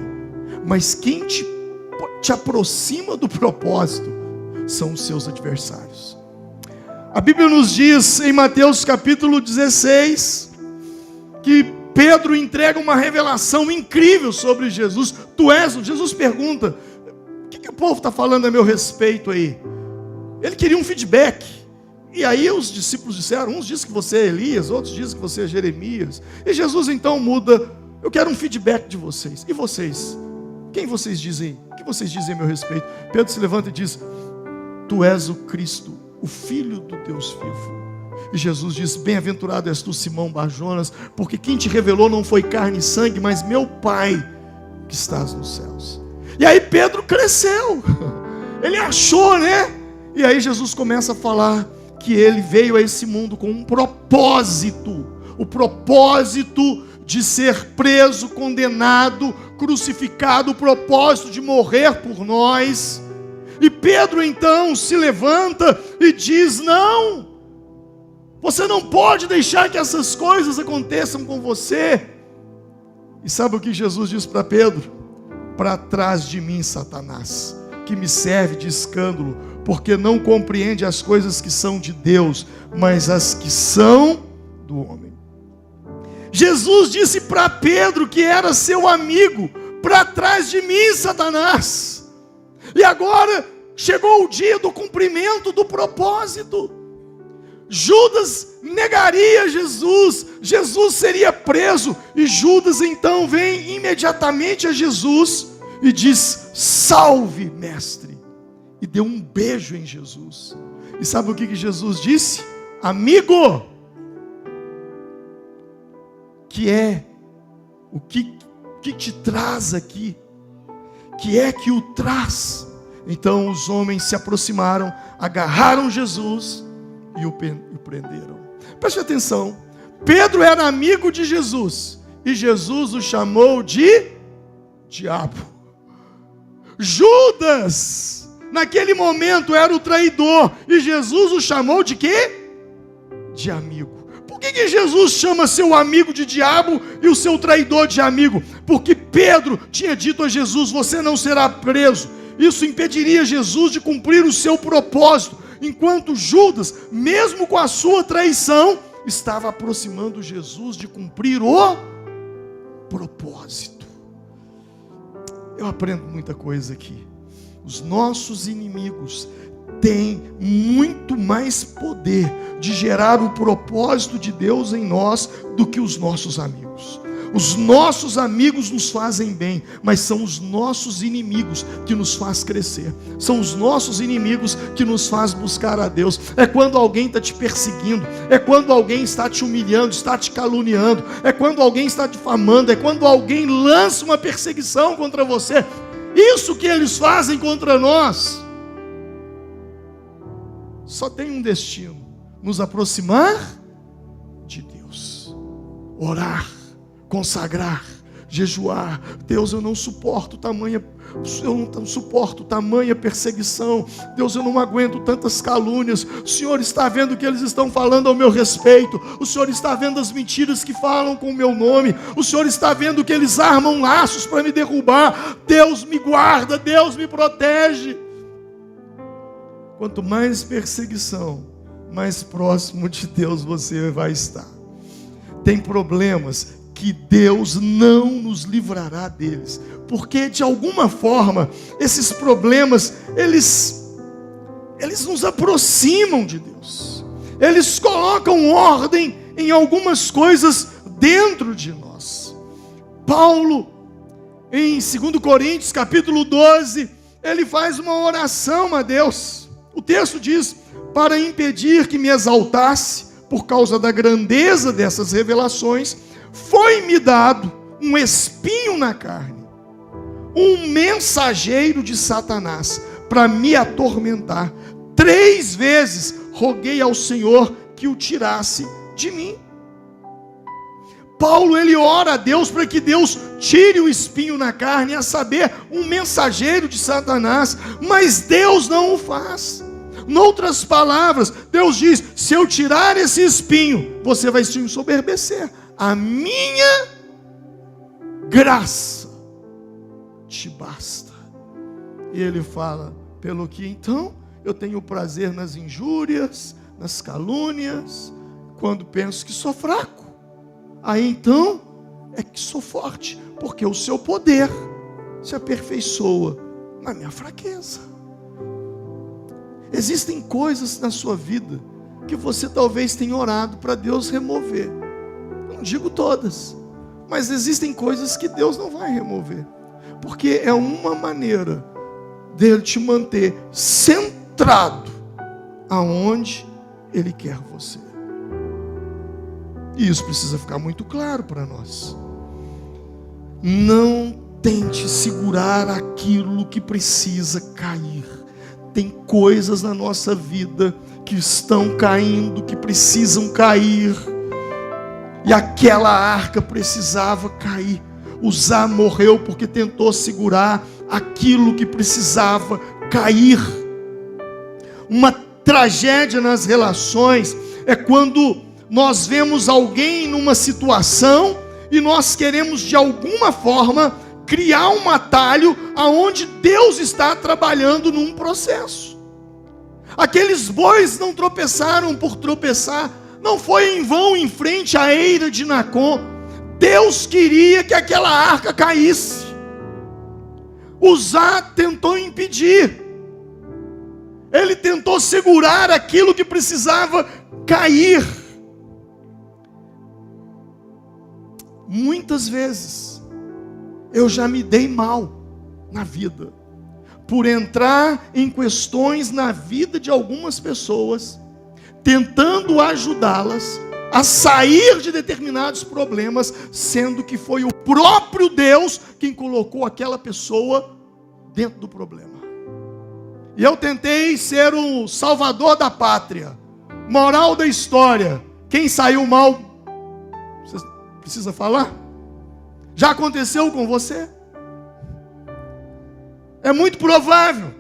mas quem te aproxima do propósito são os seus adversários. A Bíblia nos diz em Mateus capítulo 16, que Pedro entrega uma revelação incrível sobre Jesus. Jesus pergunta: o que o povo está falando a meu respeito aí? Ele queria um feedback. E aí os discípulos disseram, uns dizem que você é Elias, outros dizem que você é Jeremias. E Jesus então muda: eu quero um feedback de vocês. E vocês? Quem vocês dizem? O que vocês dizem a meu respeito? Pedro se levanta e diz: tu és o Cristo, o Filho do Deus vivo. E Jesus diz: bem-aventurado és tu, Simão Bar-Jonas, porque quem te revelou não foi carne e sangue, mas meu Pai que estás nos céus. E aí Pedro cresceu. Ele achou, né? E aí Jesus começa a falar que ele veio a esse mundo com um propósito. O propósito de ser preso, condenado, crucificado, o propósito de morrer por nós. E Pedro então se levanta e diz: não, você não pode deixar que essas coisas aconteçam com você. E sabe o que Jesus diz para Pedro? Para trás de mim, Satanás, que me serve de escândalo, porque não compreende as coisas que são de Deus, mas as que são do homem. Jesus disse para Pedro, que era seu amigo: para trás de mim, Satanás. E agora chegou o dia do cumprimento do propósito. Judas negaria Jesus, Jesus seria preso, e Judas então vem imediatamente a Jesus e diz: salve, mestre, e deu um beijo em Jesus. E sabe o que Jesus disse? Amigo, que é o que te traz aqui? Que é que o traz? Então os homens se aproximaram, agarraram Jesus e o prenderam. Preste atenção: Pedro era amigo de Jesus, e Jesus o chamou de diabo. Judas, naquele momento, era o traidor, e Jesus o chamou de quê? De amigo. Por que Jesus chama seu amigo de diabo e o seu traidor de amigo? Porque Pedro tinha dito a Jesus: você não será preso. Isso impediria Jesus de cumprir o seu propósito, enquanto Judas, mesmo com a sua traição, estava aproximando Jesus de cumprir o propósito. Eu aprendo muita coisa aqui. Os nossos inimigos têm muito mais poder de gerar o propósito de Deus em nós do que os nossos amigos. Os nossos amigos nos fazem bem, mas são os nossos inimigos que nos faz crescer. São os nossos inimigos que nos faz buscar a Deus. É quando alguém está te perseguindo, é quando alguém está te humilhando, está te caluniando, é quando alguém está difamando, é quando alguém lança uma perseguição contra você. Isso que eles fazem contra nós só tem um destino: nos aproximar de Deus. Orar, consagrar, jejuar. Deus, eu não suporto tamanha perseguição. Deus, eu não aguento tantas calúnias. O Senhor está vendo o que eles estão falando ao meu respeito. O Senhor está vendo as mentiras que falam com o meu nome. O Senhor está vendo que eles armam laços para me derrubar. Deus me guarda, Deus me protege. Quanto mais perseguição, mais próximo de Deus você vai estar. Tem problemas que Deus não nos livrará deles, porque de alguma forma esses problemas eles nos aproximam de Deus. Eles colocam ordem em algumas coisas dentro de nós. Paulo, em 2 Coríntios capítulo 12, ele faz uma oração a Deus. O texto diz: para impedir que me exaltasse por causa da grandeza dessas revelações, foi-me dado um espinho na carne, um mensageiro de Satanás, para me atormentar. 3 vezes roguei ao Senhor que o tirasse de mim. Paulo, ele ora a Deus para que Deus tire o espinho na carne, a saber, um mensageiro de Satanás, mas Deus não o faz. Noutras palavras, Deus diz: se eu tirar esse espinho, você vai se ensoberbecer. A minha graça te basta. E ele fala: pelo que então eu tenho prazer nas injúrias, nas calúnias, quando penso que sou fraco, aí então é que sou forte, porque o seu poder se aperfeiçoa na minha fraqueza. Existem coisas na sua vida que você talvez tenha orado para Deus remover. Não digo todas, mas existem coisas que Deus não vai remover, porque é uma maneira dele te manter centrado aonde Ele quer você. E isso precisa ficar muito claro para nós. Não tente segurar aquilo que precisa cair. Tem coisas na nossa vida que estão caindo, que precisam cair. E aquela arca precisava cair. Uzá morreu porque tentou segurar aquilo que precisava cair. Uma tragédia nas relações é quando nós vemos alguém numa situação e nós queremos de alguma forma criar um atalho aonde Deus está trabalhando num processo. Aqueles bois não tropeçaram por tropeçar, não foi em vão em frente à eira de Nacon. Deus queria que aquela arca caísse. Uzá tentou impedir, ele tentou segurar aquilo que precisava cair. Muitas vezes eu já me dei mal na vida, por entrar em questões na vida de algumas pessoas, tentando ajudá-las a sair de determinados problemas, sendo que foi o próprio Deus quem colocou aquela pessoa dentro do problema. E eu tentei ser o salvador da pátria. Moral da história: quem saiu mal, você precisa falar? Já aconteceu com você? É muito provável.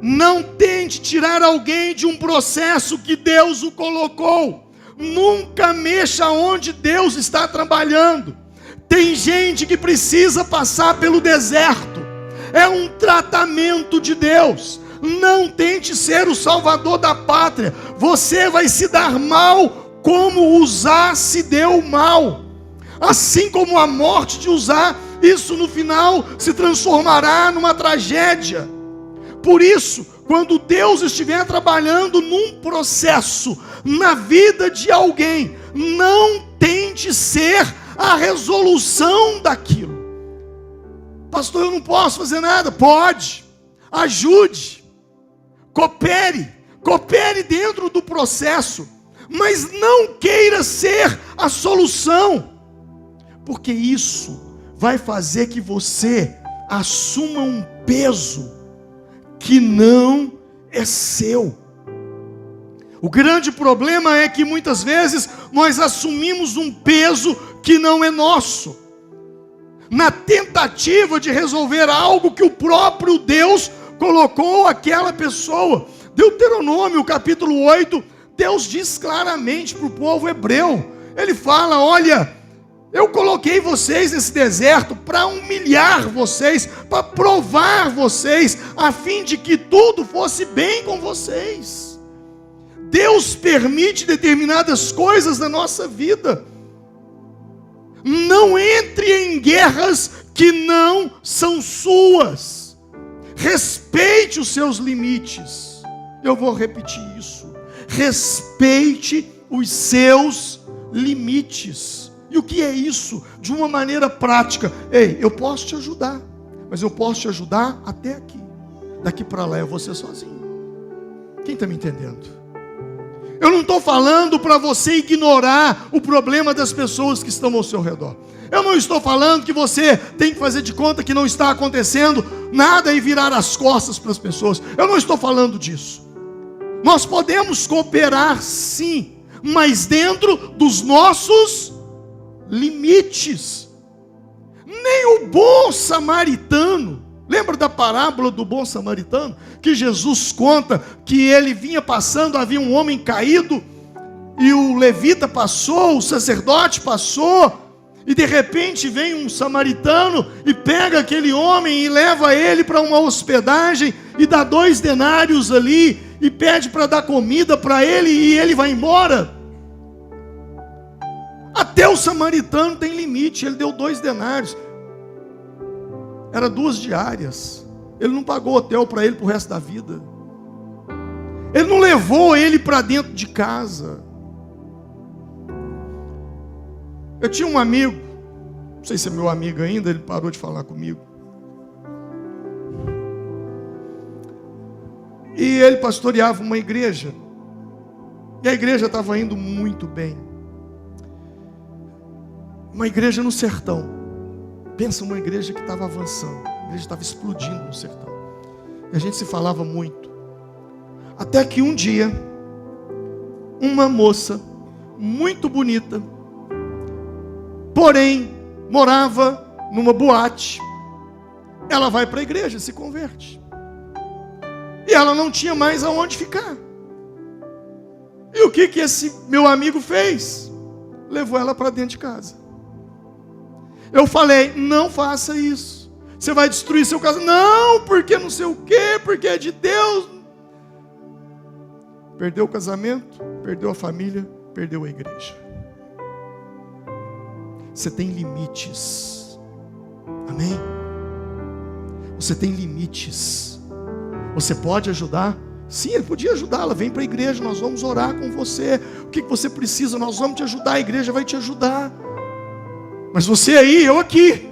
Não tente tirar alguém de um processo que Deus o colocou. Nunca mexa onde Deus está trabalhando. Tem gente que precisa passar pelo deserto. É um tratamento de Deus. Não tente ser o salvador da pátria. Você vai se dar mal como Uzá se deu mal. Assim como a morte de Uzá, isso no final se transformará numa tragédia. Por isso, quando Deus estiver trabalhando num processo na vida de alguém, não tente ser a resolução daquilo. Pastor, eu não posso fazer nada. Pode, ajude, coopere dentro do processo, mas não queira ser a solução, porque isso vai fazer que você assuma um peso que não é seu. O grande problema é que muitas vezes nós assumimos um peso que não é nosso, na tentativa de resolver algo que o próprio Deus colocou aquela pessoa. Deuteronômio capítulo 8, Deus diz claramente para o povo hebreu, ele fala: olha, eu coloquei vocês nesse deserto para humilhar vocês, para provar vocês, a fim de que tudo fosse bem com vocês. Deus permite determinadas coisas na nossa vida. Não entre em guerras que não são suas. Respeite os seus limites. Eu vou repetir isso. Respeite os seus limites. E o que é isso? De uma maneira prática. Ei, eu posso te ajudar, mas eu posso te ajudar até aqui. Daqui para lá eu vou ser sozinho. Quem está me entendendo? Eu não estou falando para você ignorar o problema das pessoas que estão ao seu redor. Eu não estou falando que você tem que fazer de conta que não está acontecendo nada e virar as costas para as pessoas. Eu não estou falando disso. Nós podemos cooperar sim, mas dentro dos nossos limites. Nem o bom samaritano, lembra da parábola do bom samaritano? Que Jesus conta que ele vinha passando, havia um homem caído, e o levita passou, o sacerdote passou, e de repente vem um samaritano e pega aquele homem e leva ele para uma hospedagem, e dá 2 denários ali, e pede para dar comida para ele, e ele vai embora. Até o samaritano tem limite, ele deu 2 denários. Era 2 diárias. Ele não pagou hotel para ele para o resto da vida. Ele não levou ele para dentro de casa. Eu tinha um amigo, não sei se é meu amigo ainda, ele parou de falar comigo. E ele pastoreava uma igreja. E a igreja estava indo muito bem. Uma igreja no sertão. Pensa uma igreja que estava avançando. A igreja estava explodindo no sertão. E a gente se falava muito. Até que um dia, uma moça muito bonita, porém morava numa boate, ela vai para a igreja, se converte. E ela não tinha mais aonde ficar. E o que esse meu amigo fez? Levou ela para dentro de casa. Eu falei: não faça isso, você vai destruir seu casamento. Não, porque não sei o quê, porque é de Deus. Perdeu o casamento, perdeu a família, perdeu a igreja. Você tem limites. Amém? Você tem limites. Você pode ajudar? Sim, ele podia ajudá-la. Vem para a igreja, nós vamos orar com você. O que você precisa? Nós vamos te ajudar, a igreja vai te ajudar. Mas você aí, eu aqui.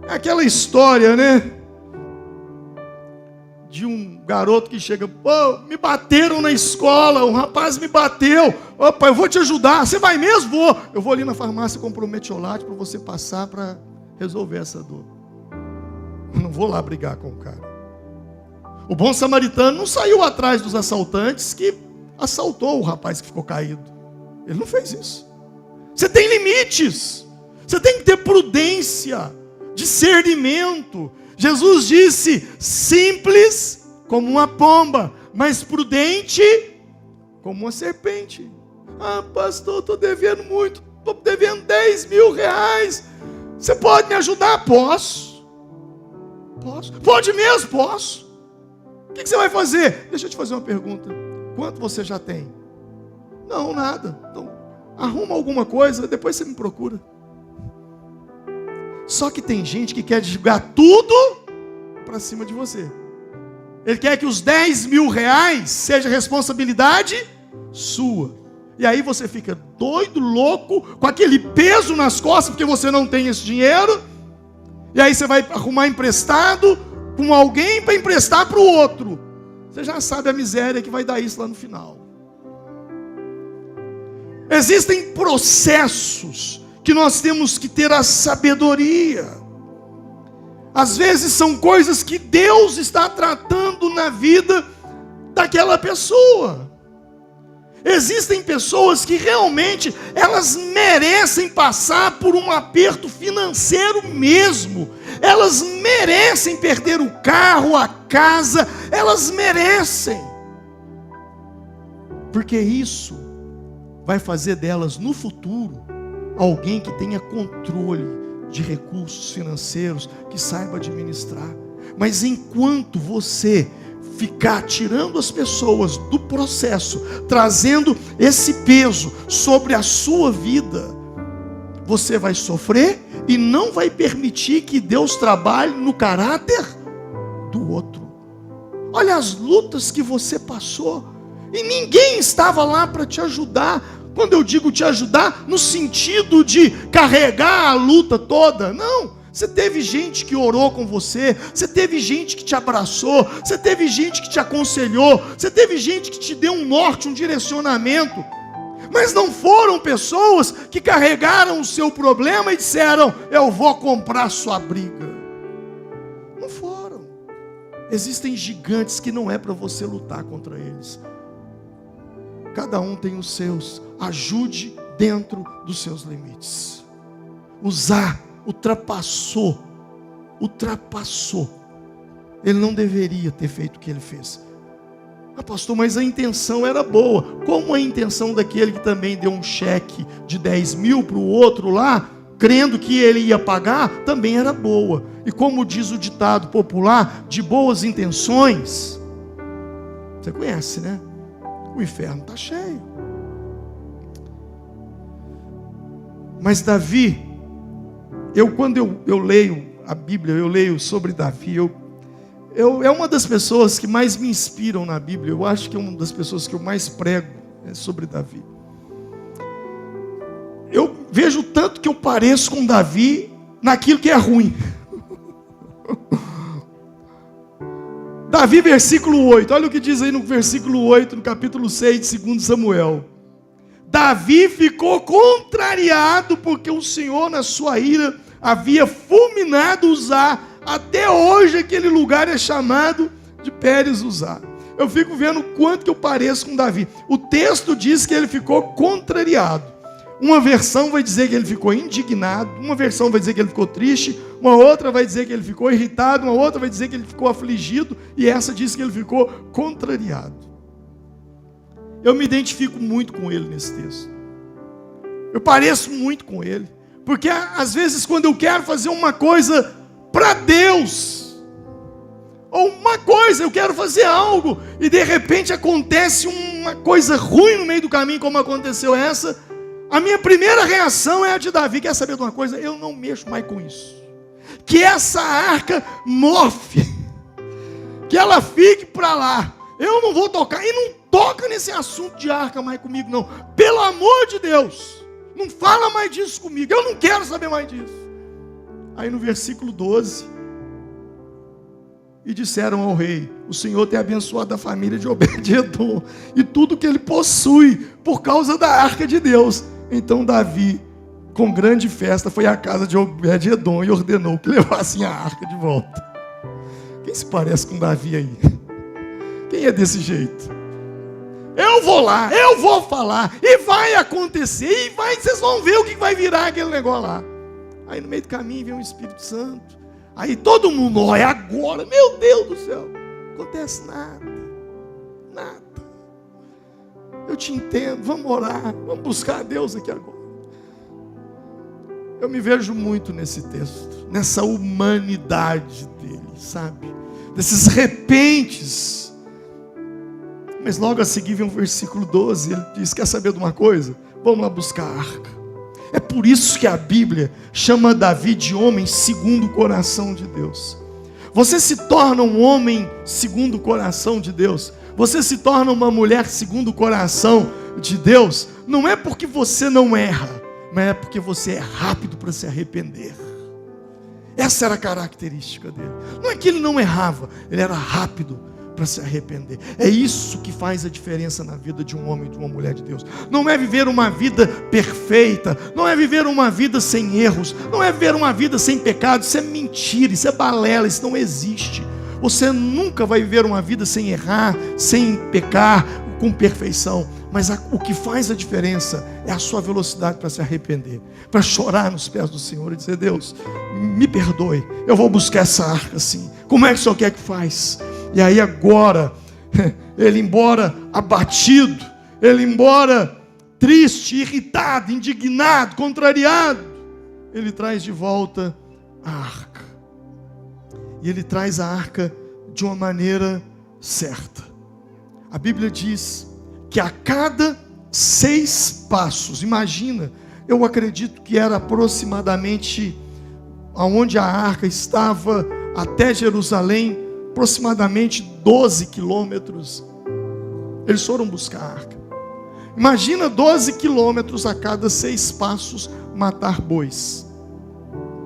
É aquela história, né? De um garoto que chega: pô, me bateram na escola, um rapaz me bateu. Opa, eu vou te ajudar. Você vai mesmo? Vou. Eu vou ali na farmácia comprar um metiolate para você passar para resolver essa dor. Eu não vou lá brigar com o cara. O bom samaritano não saiu atrás dos assaltantes que assaltou o rapaz que ficou caído. Ele não fez isso. Você tem limites. Você tem que ter prudência, discernimento. Jesus disse: simples como uma pomba, mas prudente como uma serpente. Ah, pastor, estou devendo muito. Estou devendo 10 mil reais. Você pode me ajudar? Posso. Posso. Pode mesmo? Posso. O que você vai fazer? Deixa eu te fazer uma pergunta. Quanto você já tem? Não, nada. Então, arruma alguma coisa, depois você me procura. Só que tem gente que quer jogar tudo para cima de você. Ele quer que os 10 mil reais seja responsabilidade sua. E aí você fica doido, louco, com aquele peso nas costas, porque você não tem esse dinheiro. E aí você vai arrumar emprestado com alguém para emprestar para o outro. Você já sabe a miséria que vai dar isso lá no final. Existem processos que nós temos que ter a sabedoria. Às vezes são coisas que Deus está tratando na vida daquela pessoa. Existem pessoas que realmente elas merecem passar por um aperto financeiro mesmo. Elas merecem perder o carro, a casa, elas merecem. Porque isso vai fazer delas no futuro alguém que tenha controle de recursos financeiros, que saiba administrar. Mas enquanto você ficar tirando as pessoas do processo, trazendo esse peso sobre a sua vida, você vai sofrer e não vai permitir que Deus trabalhe no caráter do outro. Olha as lutas que você passou, e ninguém estava lá para te ajudar. Quando eu digo te ajudar, no sentido de carregar a luta toda, não. Você teve gente que orou com você, você teve gente que te abraçou, você teve gente que te aconselhou, você teve gente que te deu um norte, um direcionamento. Mas não foram pessoas que carregaram o seu problema e disseram: eu vou comprar sua briga. Não foram. Existem gigantes que não é para você lutar contra eles. Cada um tem os seus. Ajude dentro dos seus limites. Uzá ultrapassou. Ele não deveria ter feito o que ele fez. Ah, pastor, mas a intenção era boa. Como a intenção daquele que também deu um cheque de 10 mil para o outro lá, crendo que ele ia pagar, também era boa. E como diz o ditado popular, de boas intenções, você conhece, né? O inferno está cheio. Mas Davi, quando eu leio a Bíblia, eu leio sobre Davi, é uma das pessoas que mais me inspiram na Bíblia. Eu acho que é uma das pessoas que eu mais prego sobre Davi. Eu vejo o tanto que eu pareço com Davi naquilo que é ruim. Davi, versículo 8, olha o que diz aí no versículo 8, no capítulo 6 de 2 Samuel. Davi ficou contrariado porque o Senhor, na sua ira, havia fulminado Uzá. Até hoje aquele lugar é chamado de Pérez Uzá. Eu fico vendo o quanto que eu pareço com Davi. O texto diz que ele ficou contrariado. Uma versão vai dizer que ele ficou indignado, uma versão vai dizer que ele ficou triste, uma outra vai dizer que ele ficou irritado, uma outra vai dizer que ele ficou afligido, e essa diz que ele ficou contrariado. Eu me identifico muito com ele nesse texto. Eu pareço muito com ele. Porque às vezes quando eu quero fazer uma coisa para Deus, ou uma coisa, eu quero fazer algo, e de repente acontece uma coisa ruim no meio do caminho, como aconteceu essa, a minha primeira reação é a de Davi. Quer saber de uma coisa? Eu não mexo mais com isso. Que essa arca morfe, que ela fique para lá. Eu não vou tocar, e não toca nesse assunto de arca mais comigo não. Pelo amor de Deus, não fala mais disso comigo, eu não quero saber mais disso. Aí no versículo 12, e disseram ao rei: o Senhor tem abençoado a família de Obed-edom e tudo que ele possui por causa da arca de Deus. Então Davi, com grande festa, foi à casa de Obed-edom e ordenou que levassem a arca de volta. Quem se parece com Davi aí? Quem é desse jeito? Eu vou lá, eu vou falar, e vai acontecer, e vocês vão ver o que vai virar aquele negócio lá. Aí no meio do caminho vem o Espírito Santo. Aí todo mundo olha agora, meu Deus do céu, não acontece nada. Eu te entendo, vamos orar, vamos buscar a Deus aqui agora. Eu me vejo muito nesse texto, nessa humanidade dele, sabe? Desses repentes. Mas logo a seguir vem o versículo 12, ele diz: quer saber de uma coisa? Vamos lá buscar a arca. É por isso que a Bíblia chama Davi de homem segundo o coração de Deus. Você se torna um homem segundo o coração de Deus. Você se torna uma mulher segundo o coração de Deus não é porque você não erra, mas é porque você é rápido para se arrepender. Essa era a característica dele. Não é que ele não errava, ele era rápido para se arrepender. É isso que faz a diferença na vida de um homem e de uma mulher de Deus. Não é viver uma vida perfeita, não é viver uma vida sem erros, não é viver uma vida sem pecado. Isso é mentira, isso é balela, isso não existe. Você nunca vai viver uma vida sem errar, sem pecar, com perfeição. Mas o que faz a diferença é a sua velocidade para se arrepender, para chorar nos pés do Senhor e dizer: Deus, me perdoe, eu vou buscar essa arca assim. Como é que o Senhor quer que faz? E aí agora, ele embora abatido, ele embora triste, irritado, indignado, contrariado, ele traz de volta a arca. E ele traz a arca de uma maneira certa. A Bíblia diz que a cada 6 passos, imagina, eu acredito que era aproximadamente aonde a arca estava até Jerusalém, aproximadamente 12 quilômetros. Eles foram buscar a arca. Imagina 12 quilômetros a cada 6 passos matar bois.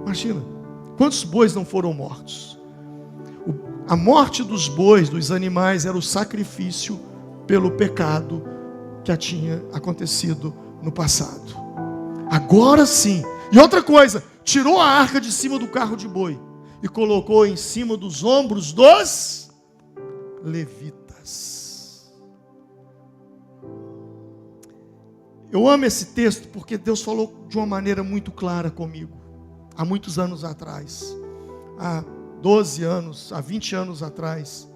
Imagina, quantos bois não foram mortos? A morte dos bois, dos animais, era o sacrifício pelo pecado que tinha acontecido no passado. Agora sim. E outra coisa, tirou a arca de cima do carro de boi e colocou em cima dos ombros dos levitas. Eu amo esse texto porque Deus falou de uma maneira muito clara comigo, há muitos anos atrás, há 12 anos, há 20 anos atrás,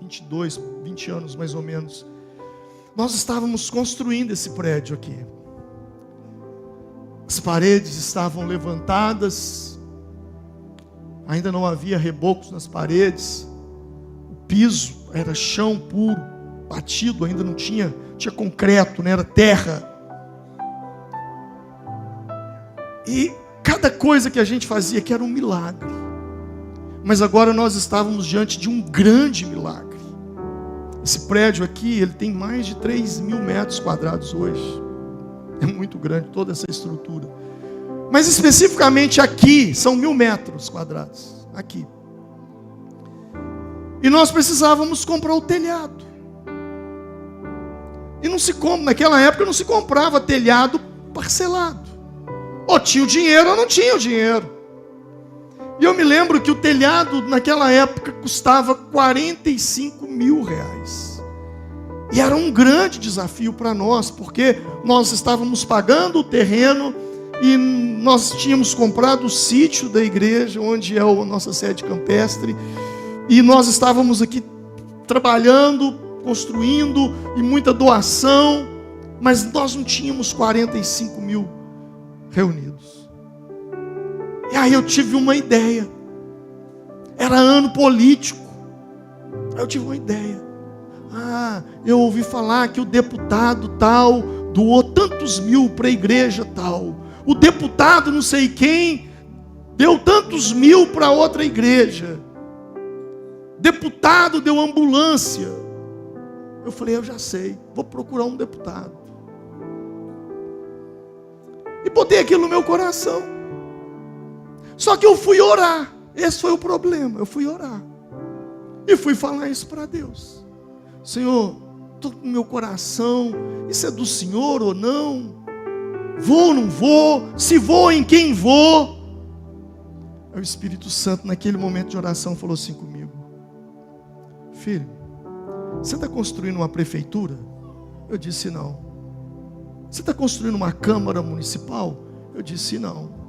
22, 20 anos mais ou menos, nós estávamos construindo esse prédio aqui. As paredes estavam levantadas, ainda não havia rebocos nas paredes, o piso era chão puro, batido, ainda não tinha concreto, né? Era terra. E cada coisa que a gente fazia aqui era um milagre. Mas agora nós estávamos diante de um grande milagre. Esse prédio aqui, ele tem mais de 3.000 metros quadrados hoje. É muito grande toda essa estrutura. Mas especificamente aqui, são 1.000 metros quadrados. Aqui. E nós precisávamos comprar o telhado. E não se compra, naquela época não se comprava telhado parcelado. Ou tinha o dinheiro ou não tinha o dinheiro. E eu me lembro que o telhado naquela época custava 45 mil reais. E era um grande desafio para nós, porque nós estávamos pagando o terreno e nós tínhamos comprado o sítio da igreja, onde é a nossa sede campestre, e nós estávamos aqui trabalhando, construindo, e muita doação, mas nós não tínhamos 45 mil reunidos. E aí eu tive uma ideia. Era ano político. Aí eu tive uma ideia. Eu ouvi falar que o deputado tal doou tantos mil para a igreja tal. O deputado não sei quem deu tantos mil para outra igreja. Deputado deu ambulância. Eu falei, eu já sei, vou procurar um deputado. E botei aquilo no meu coração. Só que eu fui orar. Esse foi o problema. Eu fui orar. E fui falar isso para Deus. Senhor, estou com meu coração. Isso é do Senhor ou não? Vou ou não vou? Se vou, em quem vou? Aí o Espírito Santo, naquele momento de oração, falou assim comigo: filho, você está construindo uma prefeitura? Eu disse não. Você está construindo uma câmara municipal? Eu disse não.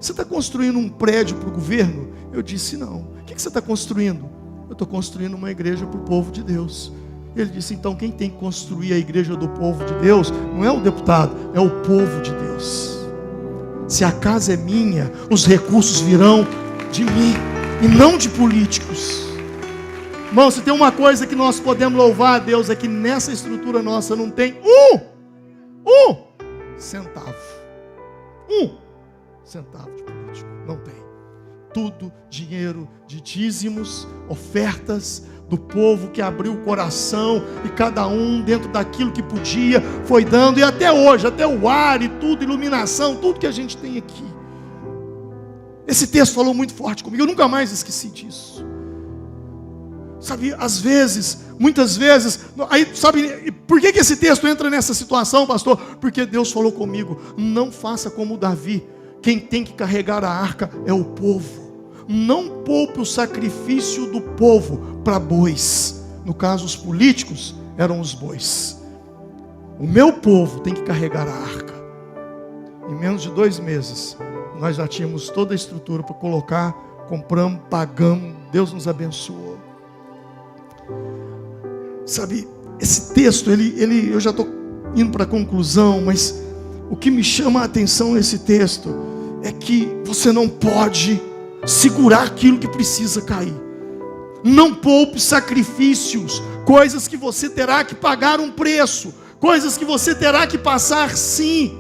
Você está construindo um prédio para o governo? Eu disse não. O que você está construindo? Eu estou construindo uma igreja para o povo de Deus. Ele disse, então quem tem que construir a igreja do povo de Deus não é o deputado, é o povo de Deus. Se a casa é minha, os recursos virão de mim e não de políticos. Irmão, se tem uma coisa que nós podemos louvar a Deus é que nessa estrutura nossa não tem um centavo. Centavo de político, não tem. Tudo dinheiro de dízimos, ofertas, do povo que abriu o coração, e cada um dentro daquilo que podia foi dando, e até hoje, até o ar e tudo, iluminação, tudo que a gente tem aqui. Esse texto falou muito forte comigo, eu nunca mais esqueci disso. Sabe, às vezes, muitas vezes, aí, sabe, por que esse texto entra nessa situação, pastor? Porque Deus falou comigo, não faça como Davi, quem tem que carregar a arca é o povo. Não poupe o sacrifício do povo para bois. No caso, os políticos eram os bois. O meu povo tem que carregar a arca. Em menos de 2 meses, nós já tínhamos toda a estrutura para colocar, compramos, pagamos, Deus nos abençoou. Sabe, esse texto, eu já estou indo para a conclusão, mas o que me chama a atenção nesse texto é que você não pode segurar aquilo que precisa cair. Não poupe sacrifícios, coisas que você terá que pagar um preço, coisas que você terá que passar sim.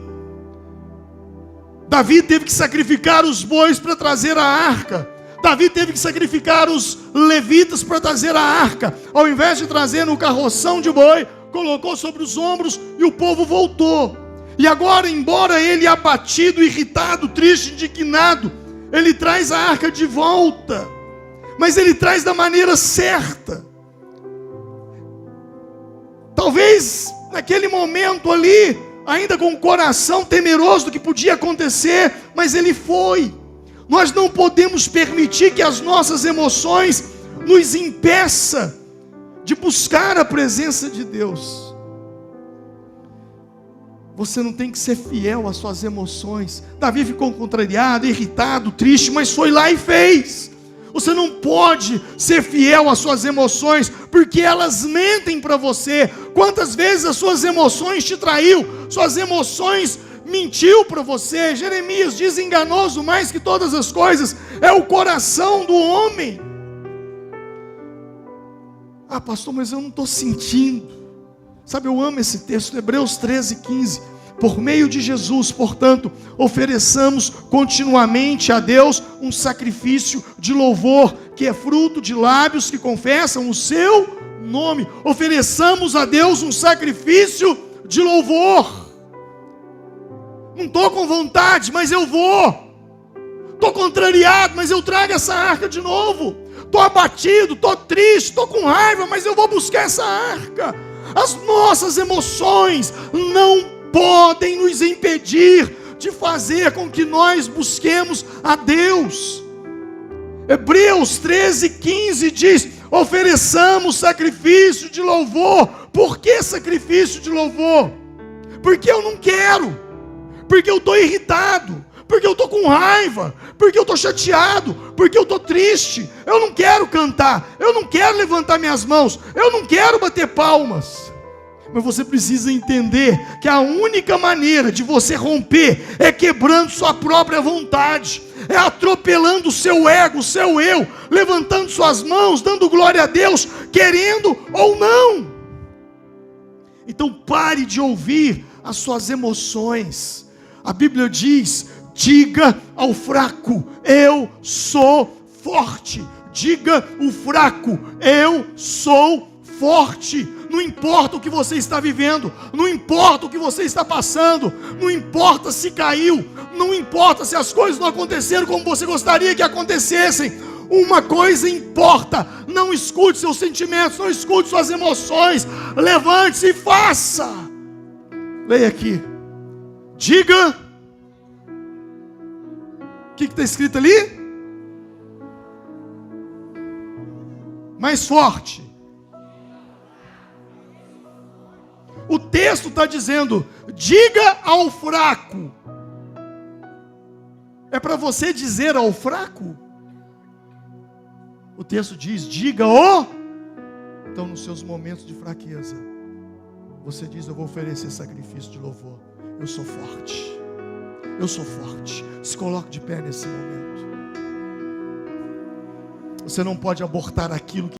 Davi teve que sacrificar os bois para trazer a arca. Davi teve que sacrificar os levitas para trazer a arca. Ao invés de trazer no carroção de boi, colocou sobre os ombros e o povo voltou. E agora, embora ele abatido, irritado, triste, indignado, ele traz a arca de volta. Mas ele traz da maneira certa. Talvez naquele momento ali, ainda com o coração temeroso do que podia acontecer, mas ele foi. Nós não podemos permitir que as nossas emoções nos impeçam de buscar a presença de Deus. Você não tem que ser fiel às suas emoções. Davi ficou contrariado, irritado, triste, mas foi lá e fez. Você não pode ser fiel às suas emoções, porque elas mentem para você. Quantas vezes as suas emoções te traiu, suas emoções mentiu para você. Jeremias diz: enganoso mais que todas as coisas é o coração do homem. Ah, pastor, mas eu não estou sentindo. Sabe, eu amo esse texto, Hebreus 13:15. Por meio de Jesus, portanto, ofereçamos continuamente a Deus um sacrifício de louvor, que é fruto de lábios que confessam o seu nome. Ofereçamos a Deus um sacrifício de louvor. Não estou com vontade, mas eu vou. Estou contrariado, mas eu trago essa arca de novo. Estou abatido, estou triste, estou com raiva, mas eu vou buscar essa arca. As nossas emoções não podem nos impedir de fazer com que nós busquemos a Deus. Hebreus 13:15 diz: ofereçamos sacrifício de louvor. Por que sacrifício de louvor? Porque eu não quero, porque eu estou irritado, porque eu estou com raiva, porque eu estou chateado, porque eu estou triste. Eu não quero cantar, eu não quero levantar minhas mãos, eu não quero bater palmas. Mas você precisa entender que a única maneira de você romper é quebrando sua própria vontade, é atropelando o seu ego, o seu eu, levantando suas mãos, dando glória a Deus, querendo ou não. Então pare de ouvir as suas emoções. A Bíblia diz: diga ao fraco, eu sou forte. Diga o fraco, eu sou forte. Não importa o que você está vivendo, não importa o que você está passando, não importa se caiu, não importa se as coisas não aconteceram como você gostaria que acontecessem. Uma coisa importa: não escute seus sentimentos, não escute suas emoções. Levante-se e faça. Leia aqui. Diga. O que está escrito ali? Mais forte. O texto está dizendo: diga ao fraco. É para você dizer ao fraco? O texto diz: diga ao. Então, nos seus momentos de fraqueza, você diz: eu vou oferecer sacrifício de louvor. Eu sou forte. Eu sou forte. Se coloque de pé nesse momento. Você não pode abortar aquilo que